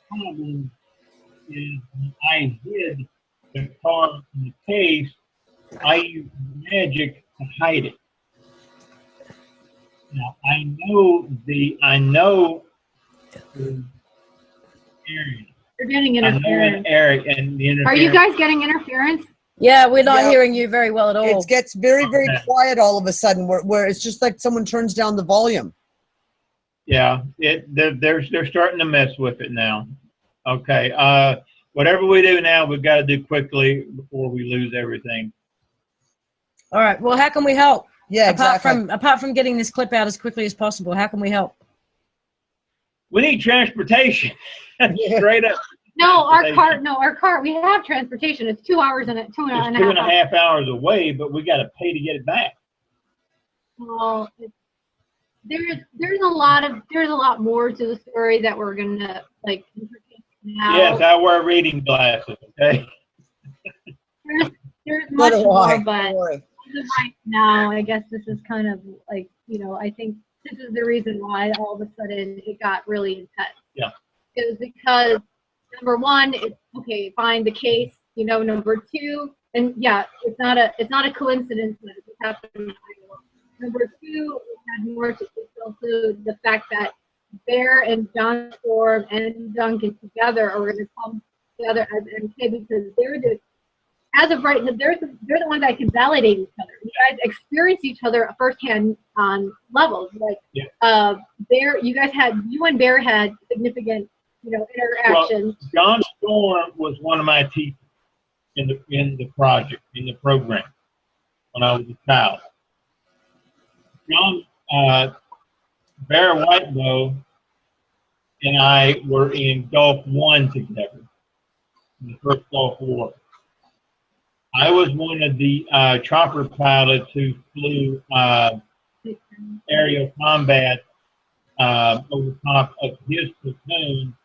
Speaker 9: problem is I hid the car in the case I use magic to hide it. Now I know the area.
Speaker 6: You're getting
Speaker 9: I know an
Speaker 6: interference.
Speaker 9: area and the
Speaker 6: Are you
Speaker 9: interference.
Speaker 6: guys getting interference?
Speaker 1: Yeah, we're not
Speaker 10: Yeah.
Speaker 1: hearing you very well at all.
Speaker 10: It gets very, very
Speaker 9: Okay.
Speaker 10: quiet all of a sudden, where it's just like someone turns down the volume.
Speaker 9: Yeah, they're starting to mess with it now. Okay. Whatever we do now, we've got to do quickly before we lose everything.
Speaker 1: All right. Well, how can we help?
Speaker 10: Yeah, exactly.
Speaker 1: Apart from getting this clip out as quickly as possible, how can we help?
Speaker 9: We need transportation. Straight up.
Speaker 6: No, our car, we have transportation. It's 2 hours and
Speaker 9: It's 2.5 hours away, but we got to pay to get it back.
Speaker 6: Well, there's a lot more to the story that we're gonna like now.
Speaker 9: Yes, I wear reading glasses. Okay.
Speaker 6: There's much
Speaker 10: So do
Speaker 6: more,
Speaker 10: I.
Speaker 6: but
Speaker 10: Don't worry.
Speaker 6: right now, I guess this is kind of like, I think this is the reason why all of a sudden it got really intense.
Speaker 9: Yeah.
Speaker 6: It was because number one, it's okay, find the case. Number two, and yeah, it's not a coincidence that it happened in Iowa. Number two, it had more to also the fact that Bear and John Storm and Duncan together are going to come together as MK because as of right now, they're the ones that can validate each other. You guys experience each other firsthand on levels. Like, Bear, you and Bear had significant, interactions.
Speaker 9: Well, John Storm was one of my teachers in the project, in the program, when I was a child. John, Bear Whitebow and I were in Gulf One together, in the first Gulf War. I was one of the chopper pilots who flew aerial combat over top of his platoon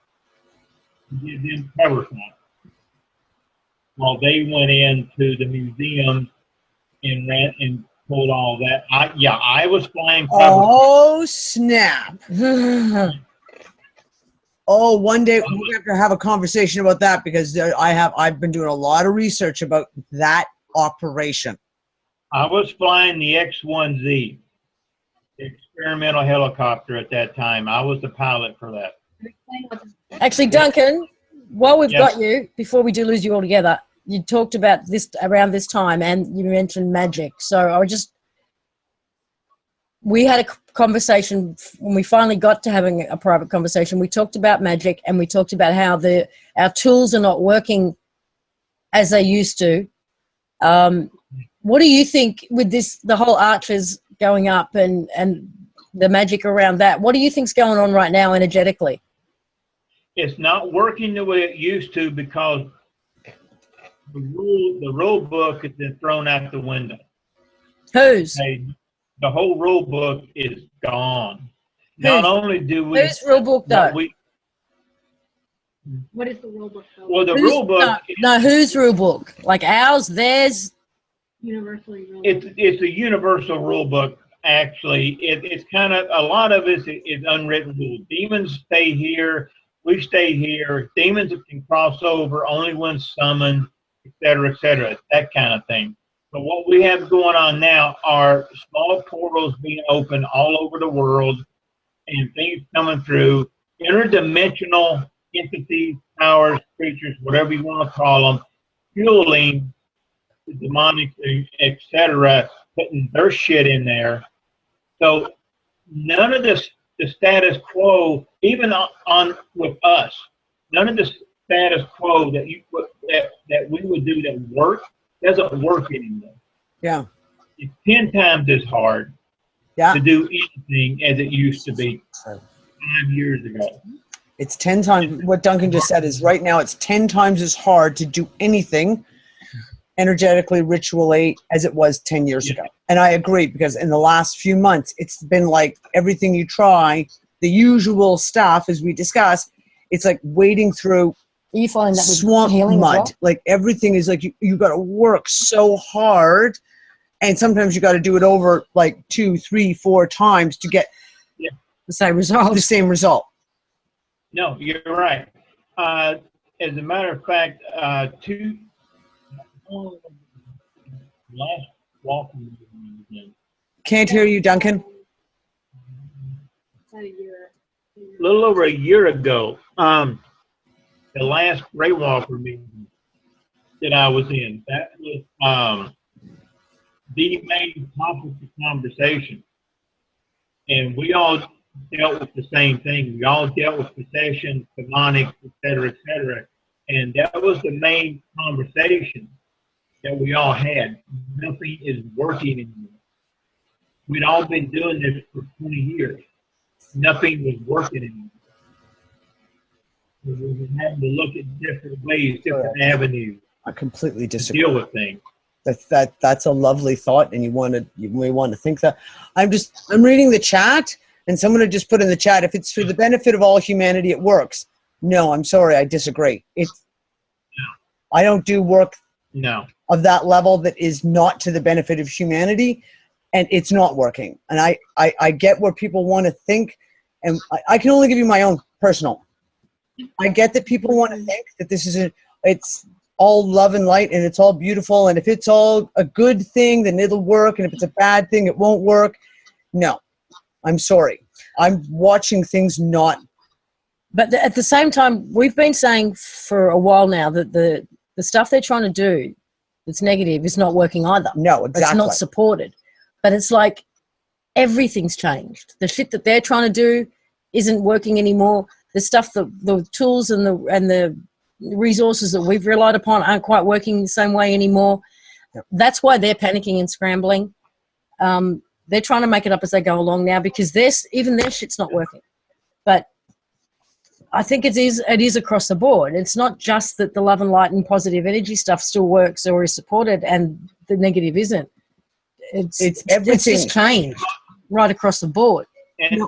Speaker 9: to give them cover fire while they went into the museums and ran and pulled all that. I was flying cover.
Speaker 10: Oh, snap. Oh, one day we're going to have a conversation about that because I've been doing a lot of research about that operation.
Speaker 9: I was flying the X-1Z, the experimental helicopter at that time. I was the pilot for that.
Speaker 1: Actually, Duncan, while we've
Speaker 9: Yes.
Speaker 1: got you, before we do lose you altogether, you talked about this around this time and you mentioned magic. So we had a conversation when we finally got to having a private conversation. We talked about magic and we talked about how our tools are not working as they used to. What do you think with the whole arches going up and the magic around that? What do you think's going on right now energetically?
Speaker 9: It's not working the way it used to because the rule book has been thrown out the window.
Speaker 1: Whose?
Speaker 9: Okay, the whole rule book is gone. Not only do we...
Speaker 1: Whose rule book, though?
Speaker 6: What is the rule book?
Speaker 9: Well, the rule book...
Speaker 1: No, whose rule book? Like ours, theirs?
Speaker 6: Universally rule.
Speaker 9: It's a universal rule book, actually. It's kind of... A lot of it is unwritten rules. Demons stay here. We stay here. Demons can cross over only when summoned, et cetera, that kind of thing. But what we have going on now are small portals being opened all over the world and things coming through, interdimensional entities, powers, creatures, whatever you want to call them, fueling the demonic, et cetera, putting their shit in there. So none of the status quo, even on with us, none of the status quo that we would do that work doesn't work anymore.
Speaker 10: Yeah.
Speaker 9: It's 10 times as hard to do anything as it used to be 5 years ago.
Speaker 10: It's 10 times, what Duncan just said is right now it's 10 times as hard to do anything energetically, ritually, as it was 10 years ago. And I agree, because in the last few months, it's been like everything you try, the usual stuff, as we discussed, it's like wading through
Speaker 1: you find that
Speaker 10: swamp mud.
Speaker 1: Well?
Speaker 10: Like everything is like you got to work so hard, and sometimes you got to do it over like 2, 3, 4 times to get
Speaker 1: the same result.
Speaker 10: The same result.
Speaker 9: No, you're right. As a matter of fact, Last walking movement again.
Speaker 10: Can't hear you, Duncan.
Speaker 6: About a year.
Speaker 9: A little over a year ago, the last Grey Walker meeting that I was in, that was the main topic of conversation. And we all dealt with the same thing. We all dealt with possession, demonic, et cetera, and that was the main conversation that we all had. Nothing is working anymore. We'd all been doing this for 20 years. Nothing was working anymore. We were having to look at different ways, different avenues
Speaker 10: I completely
Speaker 9: to
Speaker 10: disagree.
Speaker 9: deal with things.
Speaker 10: That's a lovely thought, and you may want to think that. I'm reading the chat, and someone had just put in the chat, if it's for the benefit of all humanity, it works. No, I'm sorry, I disagree. I don't do work of that level that is not to the benefit of humanity, and it's not working. And I get where people want to think, and I can only give you my own personal. I get that people want to think that this is it's all love and light and it's all beautiful, and if it's all a good thing, then it'll work, and if it's a bad thing, it won't work. No, I'm sorry. I'm watching things not.
Speaker 1: But at the same time, we've been saying for a while now that the stuff they're trying to do that's negative is not working either.
Speaker 10: No, exactly.
Speaker 1: It's not supported. But it's like everything's changed. The shit that they're trying to do isn't working anymore. The stuff, the tools and the resources that we've relied upon aren't quite working the same way anymore.
Speaker 10: Yep.
Speaker 1: That's why they're panicking and scrambling. They're trying to make it up as they go along now because even their shit's not working. But I think it is across the board. It's not just that the love and light and positive energy stuff still works or is supported and the negative isn't. It's everything. It's just changed right across the board.
Speaker 9: And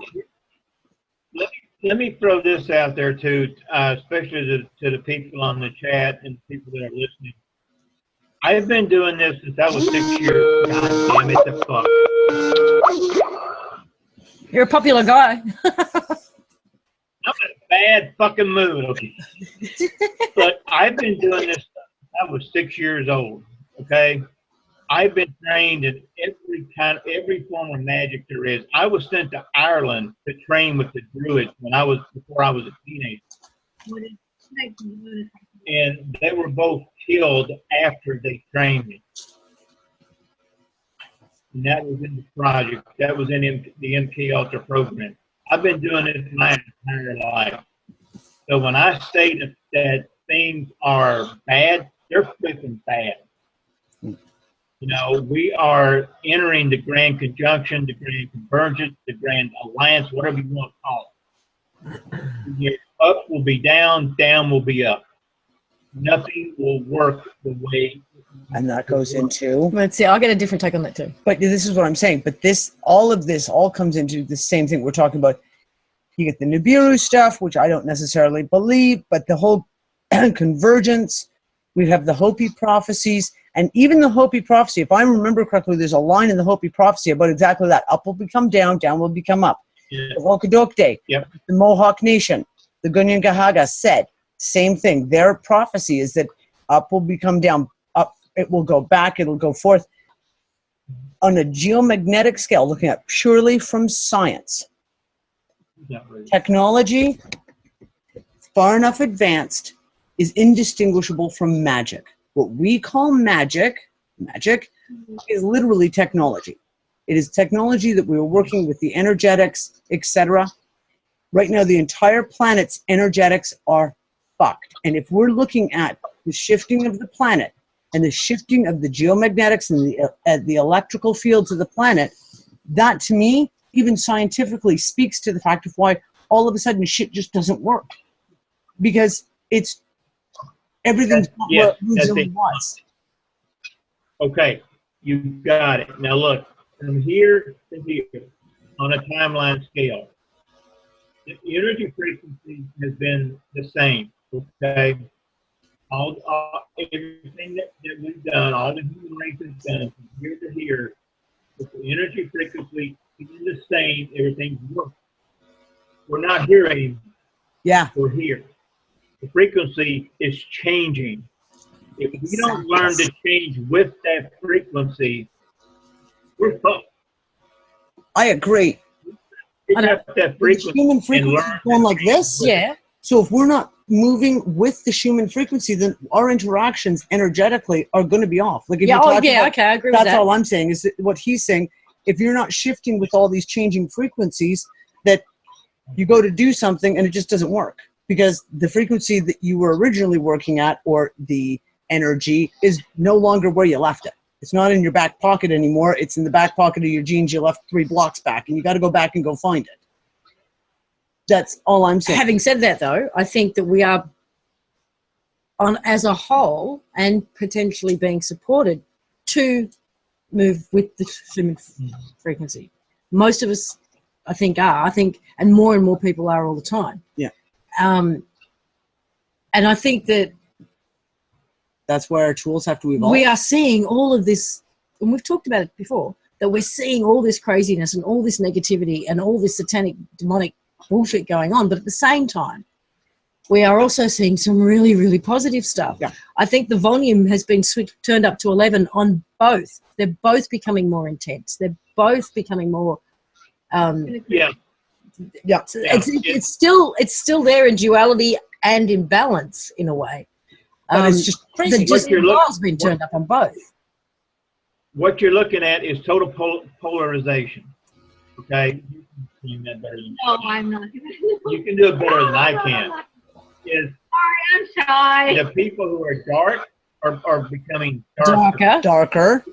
Speaker 9: let me throw this out there too, especially to the people on the chat and people that are listening. I've been doing this since I was 6 years. God damn it, the fuck.
Speaker 1: You're a popular guy.
Speaker 9: I'm in a bad fucking mood, okay? But I've been doing this since I was 6 years old, okay? I've been trained in every form of magic there is. I was sent to Ireland to train with the Druids before I was a teenager. And they were both killed after they trained me. And that was in the project. That was in the MK Ultra program. I've been doing it my entire life. So when I say that things are bad, they're freaking bad. You know, we are entering the grand conjunction, the grand convergence, the grand alliance, whatever you want to call it. Up will be down, down will be up. Nothing will work the way.
Speaker 10: And that goes into.
Speaker 1: Let's see, I'll get a different take on that too.
Speaker 10: But this is what I'm saying. But all of this comes into the same thing we're talking about. You get the Nibiru stuff, which I don't necessarily believe, but the whole convergence. We have the Hopi prophecies, and even the Hopi prophecy, if I remember correctly, there's a line in the Hopi prophecy about exactly that. Up will become down, down will become up.
Speaker 9: Yeah.
Speaker 10: The Wakadokde,
Speaker 9: yep.
Speaker 10: The Mohawk Nation, the Gunyangahaga said, same thing. Their prophecy is that up will become down, up, it will go back, it'll go forth. On a geomagnetic scale, looking at purely from science, technology, far enough advanced, is indistinguishable from magic. What we call magic is literally technology. It is technology that we are working with the energetics, etc. Right now, the entire planet's energetics are fucked. And if we're looking at the shifting of the planet and the shifting of the geomagnetics and the electrical fields of the planet, that to me, even scientifically, speaks to the fact of why all of a sudden shit just doesn't work. Because it's everything's not what it originally was.
Speaker 9: Okay, you got it. Now look, from here to here, on a timeline scale, the energy frequency has been the same. Okay, everything that we've done, all the human race has done from here to here, with the energy frequency is the same. Everything's working. We're not here anymore.
Speaker 10: Yeah,
Speaker 9: we're here. The frequency is changing. If we don't learn to change with that frequency, we're fucked.
Speaker 10: I agree.
Speaker 9: Pick up that frequency
Speaker 10: Human
Speaker 9: and
Speaker 10: frequency
Speaker 9: learn
Speaker 10: going
Speaker 9: to
Speaker 10: like
Speaker 9: change
Speaker 10: this.
Speaker 9: with it.
Speaker 1: Yeah.
Speaker 10: So if we're not moving with the Schumann frequency, then our interactions energetically are going to be off. Like if
Speaker 1: Yeah.
Speaker 10: you're
Speaker 1: Oh,
Speaker 10: talking
Speaker 1: yeah.
Speaker 10: about-
Speaker 1: Okay. I agree with
Speaker 10: that's
Speaker 1: that.
Speaker 10: all I'm saying is that what he's saying. If you're not shifting with all these changing frequencies, that you go to do something and it just doesn't work because the frequency that you were originally working at or the energy is no longer where you left it. It's not in your back pocket anymore. It's in the back pocket of your jeans you left 3 blocks back, and you got to go back and go find it. That's all I'm saying.
Speaker 1: Having said that, though, I think that we are, on as a whole, and potentially being supported to move with the human frequency. Most of us, I think, are. I think, and more people are all the time.
Speaker 10: Yeah.
Speaker 1: And I think that
Speaker 10: That's where our tools have to evolve.
Speaker 1: we are seeing all of this, and we've talked about it before, that we're seeing all this craziness and all this negativity and all this satanic, demonic bullshit going on. But at the same time, we are also seeing some really, really positive stuff.
Speaker 10: Yeah.
Speaker 1: I think the volume has been turned up to 11 on both. They're both becoming more intense. They're both becoming more.
Speaker 9: Yeah.
Speaker 10: Yeah.
Speaker 1: It's still there in duality and in balance in a way.
Speaker 10: But it's just crazy.
Speaker 1: The dial's been turned up on both.
Speaker 9: What you're looking at is total polarization. Okay? You can do that better than
Speaker 6: No, I'm not.
Speaker 9: you can do it better than I can. Is
Speaker 6: Sorry, I'm shy.
Speaker 9: the people who are dark are becoming darker,
Speaker 10: Darker.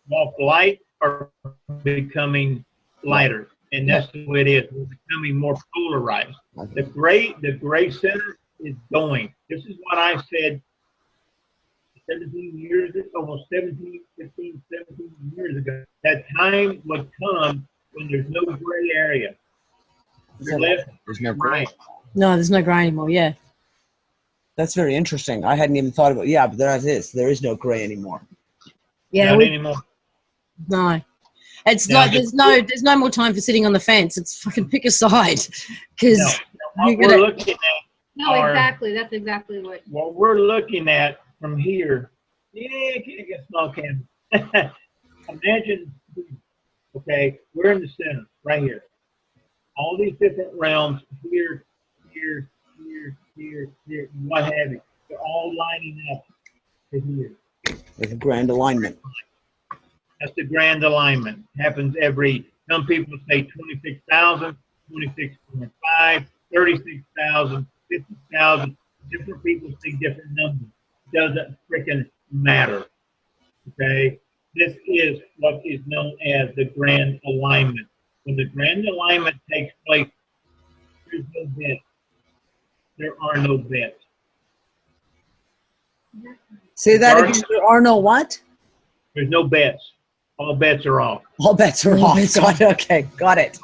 Speaker 9: while light are becoming lighter, and that's the way it is. We're becoming more polarized. The gray center is going. This is what I said 17 years ago, almost 17 years ago. That time would come when there's no gray area. You're left,
Speaker 10: There's no
Speaker 9: right.
Speaker 1: No, there's no grey anymore, yeah.
Speaker 10: That's very interesting. I hadn't even thought about. Yeah, but there it is. There is no gray anymore.
Speaker 1: Yeah,
Speaker 9: Not anymore.
Speaker 1: no. It's
Speaker 9: No,
Speaker 1: like there's no more time for sitting on the fence. It's fucking pick a side, because
Speaker 9: No. What we're looking at
Speaker 6: No,
Speaker 9: are-
Speaker 6: exactly. That's exactly
Speaker 9: what we're looking at from here. Yeah, get small camera. Imagine, okay, we're in the center, right here. All these different realms here, what have you. They're all lining up to here.
Speaker 10: With a grand alignment.
Speaker 9: That's the grand alignment. Happens some people say 26,000, 26.5, 36,000, 50,000. Different people say different numbers. Doesn't freaking matter. Okay? This is what is known as the grand alignment. When the grand alignment takes place, there's no bets. There are no bets.
Speaker 10: Say that again. There are no what?
Speaker 9: There's no bets. All bets are off.
Speaker 10: All bets are off. Got it. Okay, got it.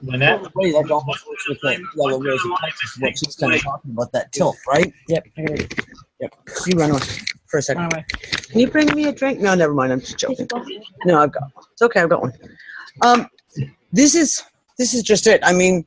Speaker 9: When that
Speaker 10: Wait, that almost works with the yellow rose of Texas. What she's kind of talking about that tilt, right?
Speaker 1: Yep.
Speaker 10: Yep. You run away for a second. Can you bring me a drink? No, never mind. I'm just joking. No, I've got one. It's okay. I've got one. This is just it. I mean,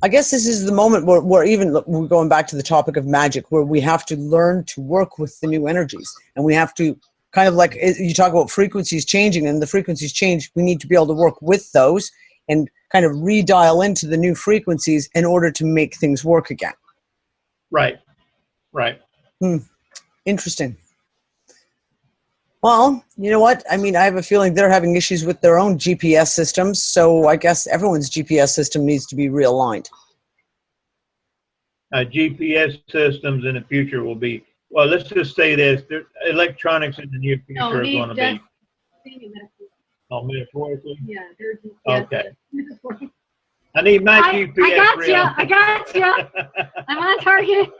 Speaker 10: I guess this is the moment where we're going back to the topic of magic, where we have to learn to work with the new energies, and we have to kind of like you talk about frequencies changing, and the frequencies change. We need to be able to work with those and kind of redial into the new frequencies in order to make things work again.
Speaker 9: Right.
Speaker 10: Interesting. Well, you know what? I mean, I have a feeling they're having issues with their own GPS systems, so I guess everyone's GPS system needs to be realigned.
Speaker 9: GPS systems in the future will be, well, let's just say this, electronics in the near future
Speaker 6: No,
Speaker 9: are
Speaker 6: he's
Speaker 9: going to
Speaker 6: just
Speaker 9: be,
Speaker 6: saying metaphor.
Speaker 9: oh, metaphorically?
Speaker 6: Yeah, there's
Speaker 9: Okay. I need my GPS
Speaker 6: I got you. I'm on target.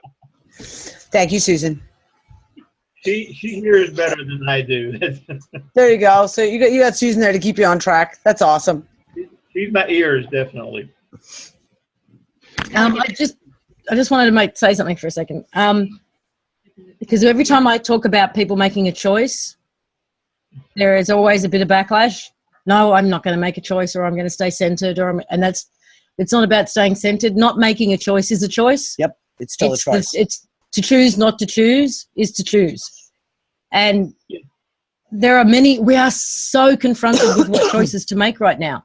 Speaker 10: Thank you, Susan.
Speaker 9: She hears better than I do.
Speaker 10: There you go. So you got Susan there to keep you on track. That's awesome.
Speaker 9: She's my ears, definitely.
Speaker 1: I just wanted to say something for a second. Because every time I talk about people making a choice, there is always a bit of backlash. No, I'm not going to make a choice, or I'm going to stay centered, and that's It's not about staying centered. Not making a choice is a choice.
Speaker 10: Yep, it's still a choice.
Speaker 1: It's to choose not to choose is to choose. And there are many, we are so confronted with what choices to make right now.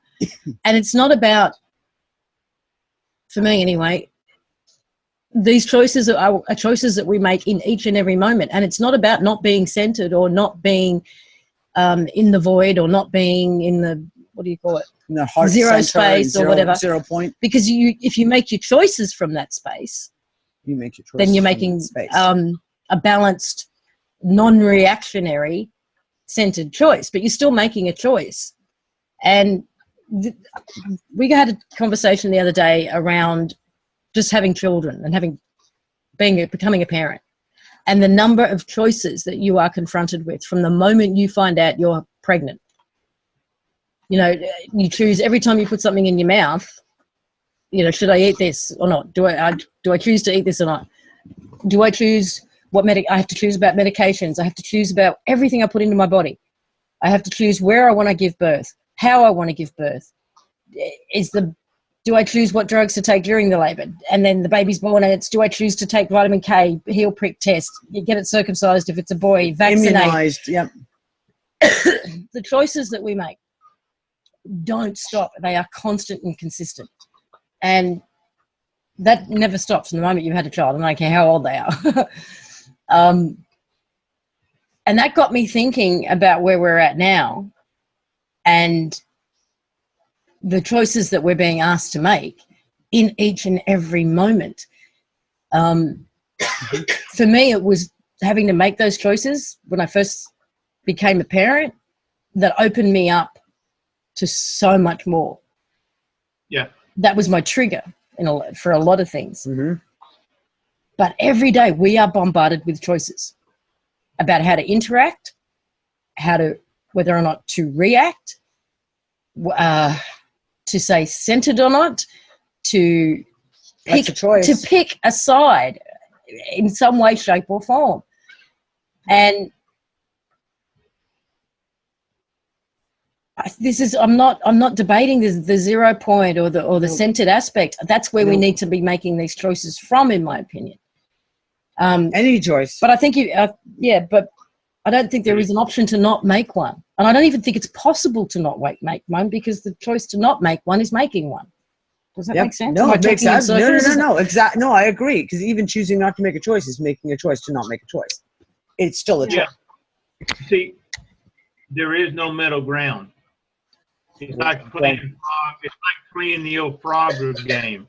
Speaker 1: And it's not about, for me anyway, these choices are choices that we make in each and every moment. And it's not about not being centered or not being in the void or not being in the, what do you call it?
Speaker 10: In the heart
Speaker 1: zero
Speaker 10: center,
Speaker 1: space or whatever.
Speaker 10: 0 point.
Speaker 1: Because if you make your choices from that space,
Speaker 10: you make your choices
Speaker 1: then you're making a balanced, non-reactionary, centered choice. But you're still making a choice. And we had a conversation the other day around just having children and becoming a parent, and the number of choices that you are confronted with from the moment you find out you're pregnant. You know, you choose every time you put something in your mouth. You know, should I eat this or not? Do I choose to eat this or not? Do I choose what I have to choose about medications? I have to choose about everything I put into my body. I have to choose where I want to give birth, how I want to give birth. Do I choose what drugs to take during the labour? And then the baby's born and do I choose to take vitamin K, heel prick test, you get it circumcised if it's a boy, vaccinate.
Speaker 10: Immunized, yep.
Speaker 1: The choices that we make don't stop. They are constant and consistent. And that never stops from the moment you had a child, and I don't care how old they are. And that got me thinking about where we're at now and the choices that we're being asked to make in each and every moment. For me, it was having to make those choices when I first became a parent that opened me up to so much more.
Speaker 9: Yeah.
Speaker 1: That was my trigger for a lot of things.
Speaker 10: Mm-hmm.
Speaker 1: But every day we are bombarded with choices about how to interact, whether or not to react, to say centered or not, to pick a side in some way, shape or form. And I'm not debating the 0 point or the centered aspect. That's where we need to be making these choices from, in my opinion.
Speaker 10: Any choice.
Speaker 1: But I think but I don't think there is an option to not make one. And I don't even think it's possible to not make one, because the choice to not make one is making one. Does that make sense?
Speaker 10: No, it makes sense. No. Exactly. No, I agree. Because even choosing not to make a choice is making a choice to not make a choice. It's still a choice.
Speaker 9: See, there is no middle ground. It's like playing the old frog game.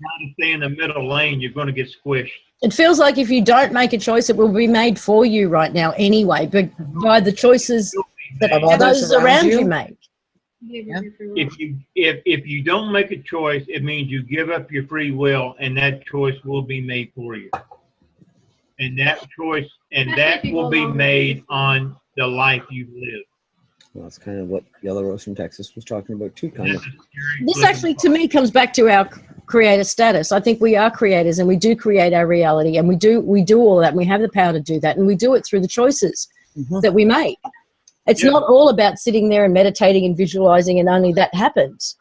Speaker 9: Trying to stay in the middle lane, you're going to get squished.
Speaker 1: It feels like if you don't make a choice, it will be made for you right now anyway, but by the choices that those around you make.
Speaker 9: Yeah. If you don't make a choice, it means you give up your free will, and that choice will be made for you. And that choice, that will be made on the life you live.
Speaker 10: Well, that's kind of what Yellow Rose from Texas was talking about too, kind of.
Speaker 1: This actually, to me, comes back to our creator status. I think we are creators, and we do create our reality, and we do all that, and we have the power to do that, and we do it through the choices that we make. It's not all about sitting there and meditating and visualizing, and only that happens.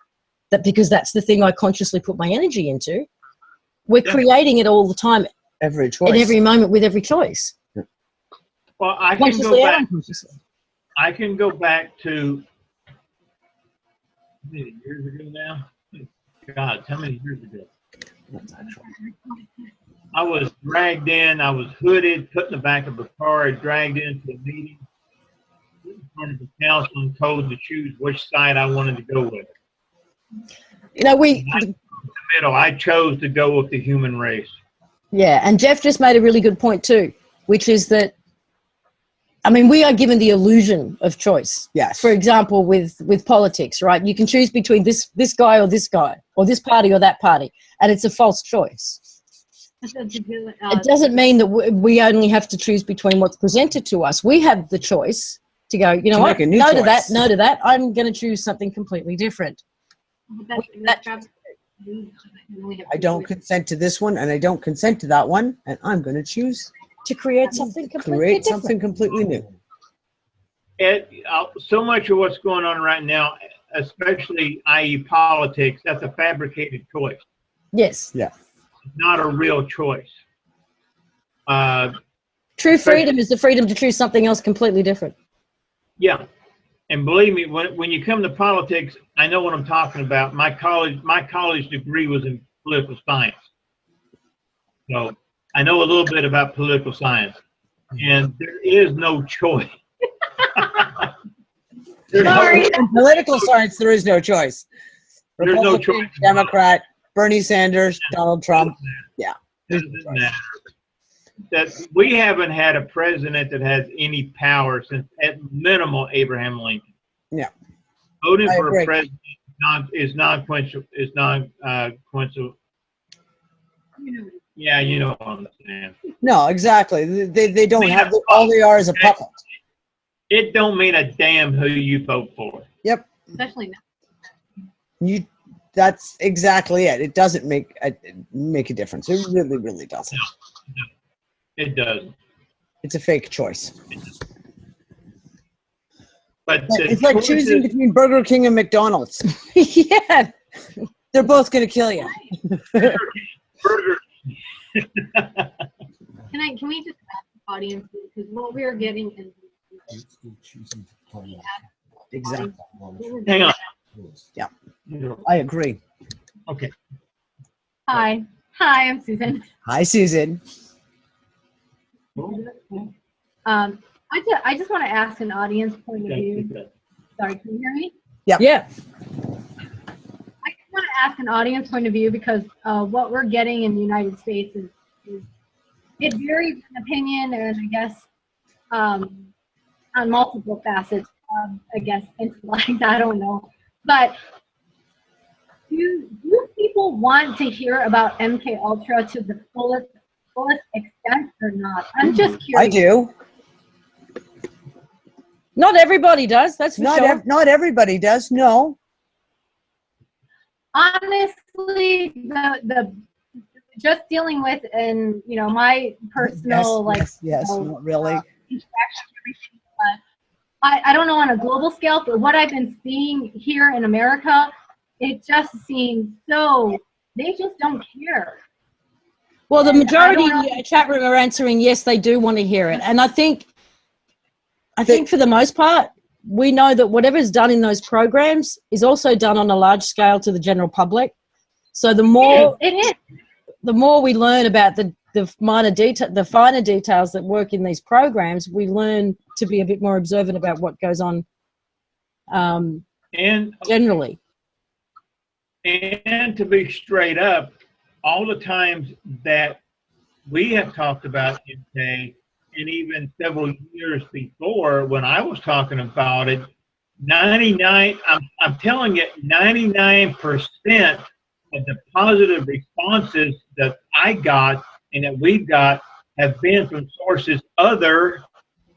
Speaker 1: Because that's the thing I consciously put my energy into. We're creating it all the time.
Speaker 10: Every choice.
Speaker 1: At every moment with every choice.
Speaker 9: Well, I can go back to how many years ago now? God, how many years ago? I was dragged in. I was hooded, put in the back of a car, dragged into a meeting in front of the council and told to choose which side I wanted to go with.
Speaker 1: You know,
Speaker 9: I chose to go with the human race.
Speaker 1: Yeah, and Jeff just made a really good point too, which is that, I mean, we are given the illusion of choice.
Speaker 10: Yes.
Speaker 1: For example, with politics, right? You can choose between this guy, or this party or that party, and it's a false choice. It doesn't mean that we only have to choose between what's presented to us. We have the choice to go, you know what, no to that, I'm going to choose something completely different.
Speaker 10: I don't consent to this one, and I don't consent to that one, and I'm going to choose
Speaker 1: to create something completely
Speaker 10: new.
Speaker 9: So much of what's going on right now, especially i.e. politics, that's a fabricated choice.
Speaker 1: Yes.
Speaker 10: Yeah.
Speaker 9: It's not a real choice.
Speaker 1: True freedom is the freedom to choose something else completely different.
Speaker 9: Yeah. And believe me, when you come to politics, I know what I'm talking about. My college degree was in political science. So I know a little bit about political science. And there is no choice.
Speaker 10: In political science, there is no choice.
Speaker 9: There's no
Speaker 10: Republican,
Speaker 9: choice.
Speaker 10: Democrat, Bernie Sanders, Donald Trump. Yeah.
Speaker 9: Doesn't matter. That we haven't had a president that has any power since at minimal Abraham Lincoln.
Speaker 10: Yeah.
Speaker 9: Voting
Speaker 10: I
Speaker 9: for
Speaker 10: agree.
Speaker 9: a president is non-consequential. Yeah, you know what I'm saying.
Speaker 10: No, exactly. They don't have, all they are is a puppet.
Speaker 9: It don't mean a damn who you vote for.
Speaker 10: Yep.
Speaker 6: Especially now.
Speaker 10: That's exactly it. It doesn't make a difference. It really, really doesn't.
Speaker 9: No, it doesn't.
Speaker 10: It's a fake choice.
Speaker 9: But
Speaker 10: It's like choosing between Burger King and McDonald's.
Speaker 1: Yeah.
Speaker 10: They're both going to kill you.
Speaker 9: Burger.
Speaker 6: Can we just ask the audience, because what we're getting is
Speaker 10: Exactly.
Speaker 9: Hang on.
Speaker 10: Yeah. I agree.
Speaker 9: Okay.
Speaker 6: Hi, I'm Susan.
Speaker 10: Hi, Susan.
Speaker 6: I just want to ask an audience point of view. Sorry, can you hear me?
Speaker 10: Yeah.
Speaker 1: Yeah.
Speaker 6: I just want to ask an audience point of view because what we're getting in the United States is it varies in opinion and I guess on multiple facets of, I guess, intellect, I don't know. But do people want to hear about MK Ultra to the fullest extent or not? I'm just curious.
Speaker 10: I do.
Speaker 1: Not everybody does, that's for sure.
Speaker 10: Not everybody does, no.
Speaker 6: Honestly, the just dealing with and my personal
Speaker 10: not really.
Speaker 6: interaction, everything, I don't know on a global scale, but what I've been seeing here in America, it just seems so they just don't care.
Speaker 1: Well, the majority in the chat room are answering yes, they do want to hear it, and I think for the most part, we know that whatever is done in those programs is also done on a large scale to the general public. So the more the more we learn about the finer details that work in these programs, we learn to be a bit more observant about what goes on
Speaker 9: and
Speaker 1: generally.
Speaker 9: And to be straight up, all the times that we have talked about MK, and even several years before when I was talking about it, 99, I'm telling you, 99% of the positive responses that I got and that we've got have been from sources other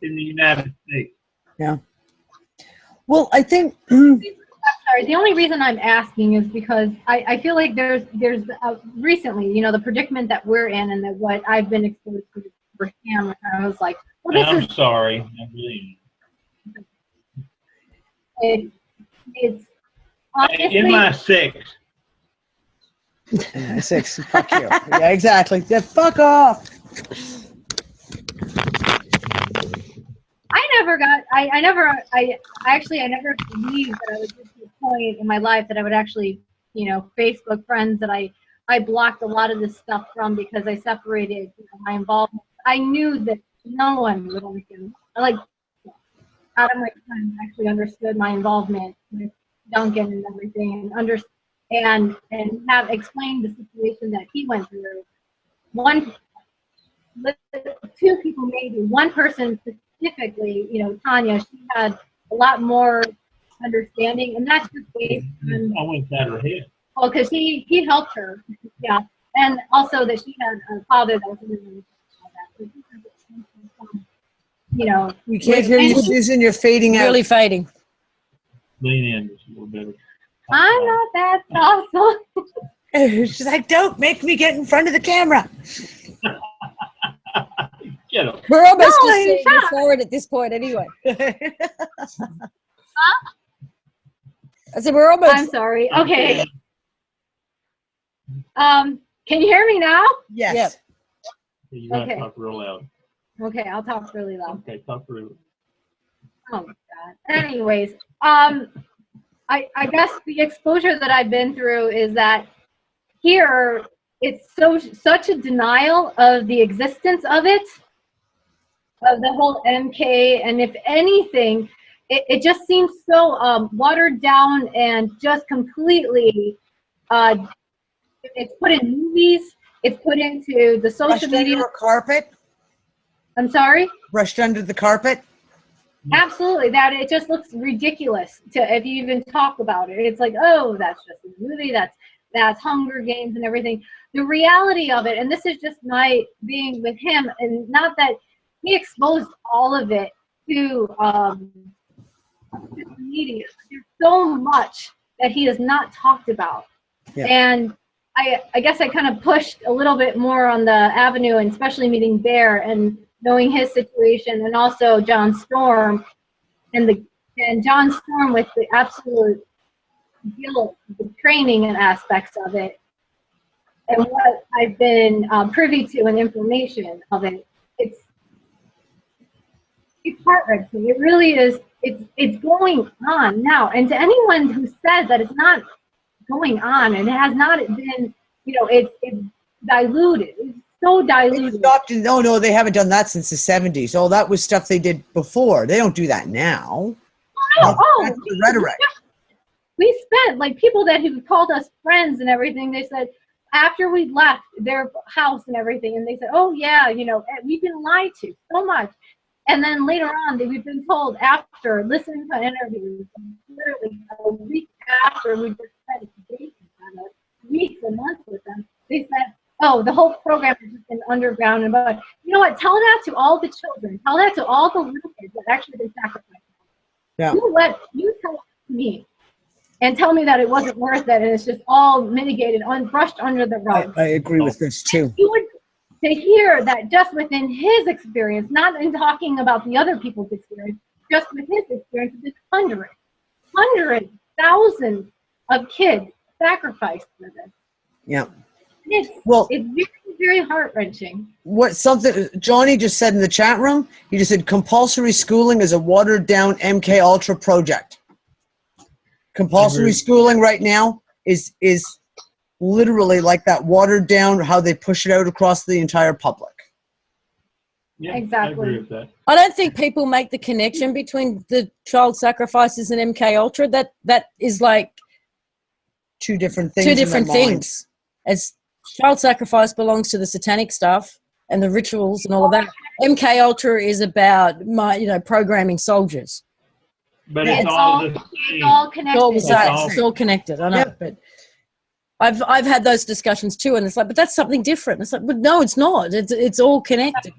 Speaker 9: than the United States.
Speaker 10: Yeah. Well, I think.
Speaker 6: Sorry, the only reason I'm asking is because I feel like there's recently, the predicament that we're in and that what I've been exposed to firsthand, I was like, well,
Speaker 9: I'm sorry.
Speaker 6: It's honestly,
Speaker 9: in my six.
Speaker 10: Six. Fuck you. Yeah, exactly. Yeah, fuck off.
Speaker 6: I never believed that I would get to a point in my life that I would actually, Facebook friends that I blocked a lot of this stuff from because I separated my involvement. I knew that no one would understand. Out of my time, actually understood my involvement with Duncan and everything, and have explained the situation that he went through. Two people maybe. One person specifically, Tanya, she had a lot more understanding, and that's just based on.
Speaker 9: I went at her head.
Speaker 6: Well, because he helped her, yeah, and also that she had a father that was really
Speaker 10: We can't hear you, Susan. You're fading out.
Speaker 1: Really fading.
Speaker 9: Lean in just a little bit.
Speaker 6: I'm not that soft.
Speaker 10: She's like, don't make me get in front of the camera.
Speaker 9: Get up.
Speaker 1: We're almost just seeing you forward at this point anyway. I said we're almost.
Speaker 6: I'm sorry. Okay. Can you hear me now?
Speaker 10: Yes.
Speaker 1: Yep.
Speaker 9: You gotta
Speaker 6: Okay.
Speaker 9: talk real loud.
Speaker 6: Okay, I'll talk really loud.
Speaker 9: Okay, talk real.
Speaker 6: Oh my God. Anyways, I guess the exposure that I've been through is that here it's such a denial of the existence of it, of the whole MK, and if anything, it just seems so watered down and just completely it's put in movies, it's put into the social
Speaker 10: Brushed
Speaker 6: media.
Speaker 10: under a carpet.
Speaker 6: I'm sorry?
Speaker 10: Brushed under the carpet.
Speaker 6: Absolutely, that it just looks ridiculous to if you even talk about it. It's like, oh, that's just a movie, that's Hunger Games and everything. The reality of it, and this is just my being with him, and not that he exposed all of it to the media. There's so much that he has not talked about.
Speaker 10: Yeah.
Speaker 6: And I guess I kind of pushed a little bit more on the avenue, and especially meeting Bear and knowing his situation, and also John Storm, and John Storm with the absolute guilt, the training and aspects of it, and what I've been privy to and information of it. It's heart-wrenching. It really is. It's going on now, and to anyone who says that it's not going on and it has not been, it's diluted. It's so diluted.
Speaker 10: No, they haven't done that since the 70s. Oh, that was stuff they did before. They don't do that now. That's the rhetoric.
Speaker 6: We spent, like, people that who called us friends and everything, they said, after we left their house and everything, and they said, oh, yeah, we've been lied to so much. And then later on, we've been told after listening to interviews, literally a week after we just spent days together, weeks and months with them, they said, oh, the whole program has just been underground. And but you know what? Tell that to all the children. Tell that to all the little kids that actually been sacrificed.
Speaker 10: Yeah.
Speaker 6: You tell it to me and tell me that it wasn't worth it and it's just all mitigated, brushed under the rug.
Speaker 10: I agree with this too.
Speaker 6: You would to hear that just within his experience, not in talking about the other people's experience, just with his experience, there's hundreds, thousands of kids sacrificed for this.
Speaker 10: Yeah.
Speaker 6: It's very, very heart-wrenching.
Speaker 10: What something Johnny just said in the chat room, he just said compulsory schooling is a watered-down MK Ultra project. Compulsory schooling right now is literally like that, watered down, how they push it out across the entire public.
Speaker 9: Yeah,
Speaker 6: exactly.
Speaker 9: I agree with that.
Speaker 1: I don't think people make the connection between the child sacrifices and MK Ultra. That is like
Speaker 10: two different things.
Speaker 1: Two different things. As child sacrifice belongs to the satanic stuff and the rituals and all of that. MK Ultra is about programming soldiers.
Speaker 9: But
Speaker 6: it's all connected.
Speaker 1: It's all connected. I know,
Speaker 10: Yep.
Speaker 1: but I've had those discussions too, and it's like, but that's something different. It's like, but no, it's not. It's all connected.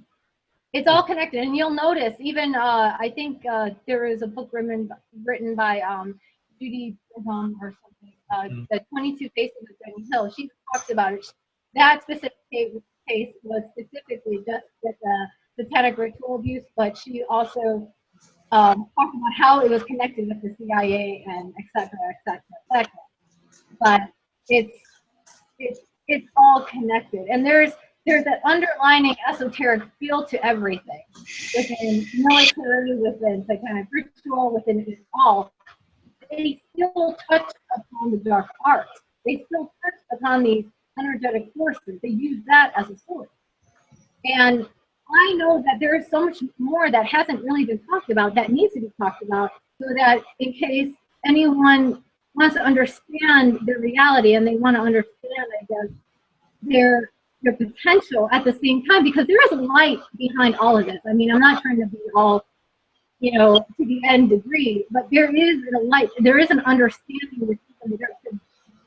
Speaker 6: It's all connected, and you'll notice. Even I think there is a book written by Judy or something. The 22 Faces of Dani Hill. She talks about it. That specific case was specifically just with the satanic ritual abuse, but she also talked about how it was connected with the CIA and et cetera, et cetera, et cetera. But it's all connected, and there's that underlining esoteric feel to everything within military, within satanic ritual, within it all. They still touch upon the dark arts. They still touch upon these energetic forces. They use that as a source. And I know that there is so much more that hasn't really been talked about that needs to be talked about, so that in case anyone wants to understand the reality and they want to understand, I guess, their potential at the same time, because there is a light behind all of this. I mean, I'm not trying to be all, to the end degree, but there is a light. There is an understanding with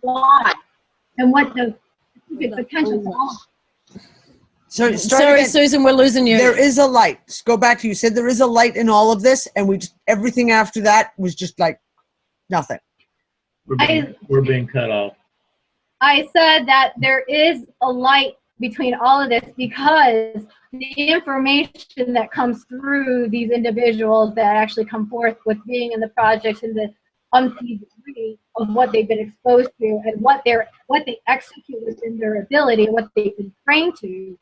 Speaker 6: God and what the potential is all.
Speaker 10: So
Speaker 1: Sorry,
Speaker 10: again.
Speaker 1: Susan, we're losing you.
Speaker 10: There is a light. Go back to you said there is a light in all of this, and everything after that was just like nothing.
Speaker 9: We're being cut off.
Speaker 6: I said that there is a light between all of this, because the information that comes through these individuals that actually come forth with being in the projects and umpteen degree of what they've been exposed to and what they execute within their ability, what they've been trained to,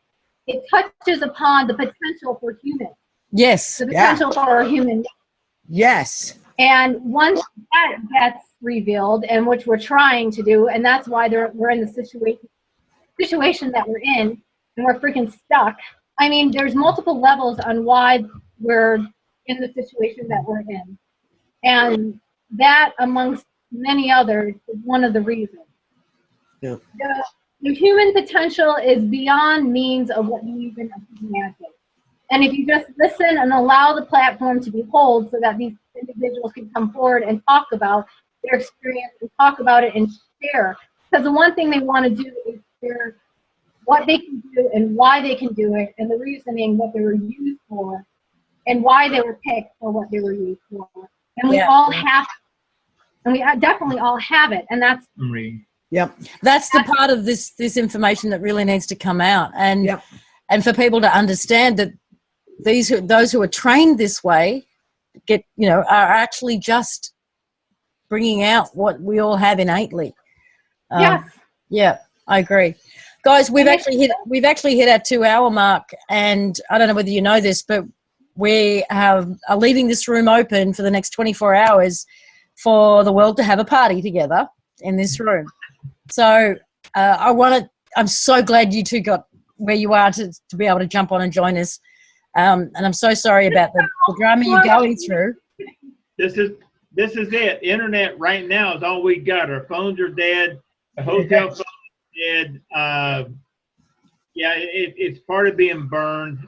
Speaker 6: it touches upon the potential for humans.
Speaker 1: Yes.
Speaker 6: The potential for a human.
Speaker 10: Yes.
Speaker 6: And once that gets revealed, and which we're trying to do, and that's why we're in the situation that we're in, and we're freaking stuck. I mean, there's multiple levels on why we're in the situation that we're in. And that, amongst many others, is one of the reasons.
Speaker 10: Yeah.
Speaker 6: The human potential is beyond means of what you even imagine. And if you just listen and allow the platform to behold so that these individuals can come forward and talk about their experience and talk about it and share. Because the one thing they want to do is share what they can do and why they can do it and the reasoning, what they were used for and why they were picked for what they were used for. And we all have it. And we definitely all have it. And that's...
Speaker 10: Yep.
Speaker 1: That's the part of this information that really needs to come out. And
Speaker 10: Yep.
Speaker 1: and for people to understand that those who are trained this way are actually just bringing out what we all have innately.
Speaker 6: Yes.
Speaker 1: Yeah, I agree. Guys, we've actually hit our 2-hour mark, and I don't know whether you know this, but we are leaving this room open for the next 24 hours for the world to have a party together in this room. So I'm so glad you two got where you are to be able to jump on and join us. And I'm so sorry about the drama you're going through.
Speaker 9: This is it. Internet right now is all we got. Our phones are dead. The hotel phone is dead. It's part of being burned.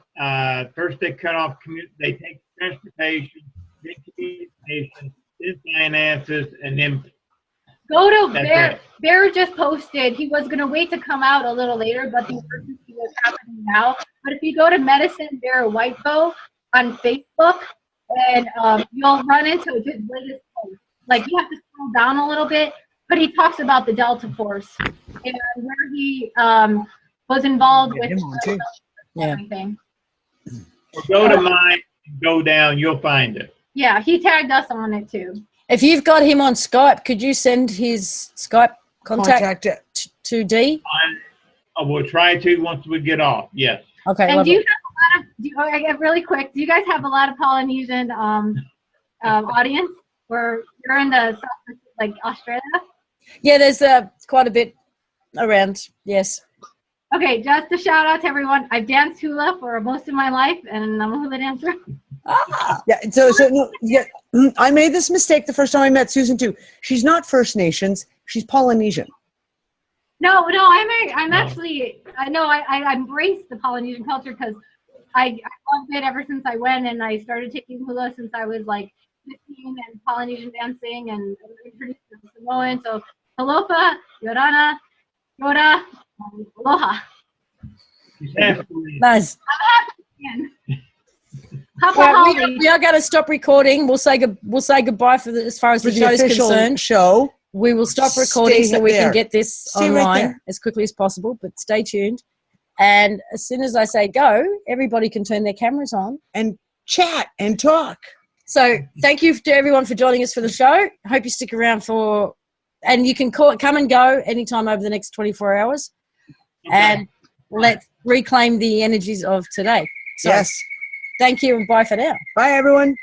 Speaker 9: First they cut off they take transportation, then communication, then finances, and then
Speaker 6: go to Bear. Bear just posted he was going to wait to come out a little later, but the emergency was happening now. But if you go to Medicine Bear Whitebow on Facebook, and you'll run into his latest post. Like, you have to scroll down a little bit, but he talks about the Delta Force and where he was involved with everything.
Speaker 9: Or go to mine, go down, you'll find it.
Speaker 6: Yeah, he tagged us on it too.
Speaker 1: If you've got him on Skype, could you send his Skype contact to Dee?
Speaker 9: I will try to once we get off. Yes.
Speaker 6: Okay. And do you have a lot of? Really quick. Do you guys have a lot of Polynesian audience? Where you're in the South, like Australia? Yeah, there's quite a bit around. Yes. Okay, just a shout out to everyone. I've danced hula for most of my life, and I'm a hula dancer.
Speaker 10: Yeah. So no, yeah. I made this mistake the first time I met Susan too. She's not First Nations. She's Polynesian.
Speaker 6: No, I'm actually, I embrace the Polynesian culture because I loved it ever since I went, and I started taking hula since I was like 15, and Polynesian dancing, and introduced to Samoan. So Alofa, Yorana, Yoda, Aloha.
Speaker 1: Nice. We are going to stop recording. We'll say goodbye as far as the show is concerned. We will stop recording so we can get this online as quickly as possible, but stay tuned. And as soon as I say go, everybody can turn their cameras on
Speaker 10: and chat and talk.
Speaker 1: So thank you to everyone for joining us for the show. I hope you stick around and you can come and go anytime over the next 24 hours. Okay. And let's reclaim the energies of today. So, yes. Thank you and bye for now.
Speaker 10: Bye, everyone.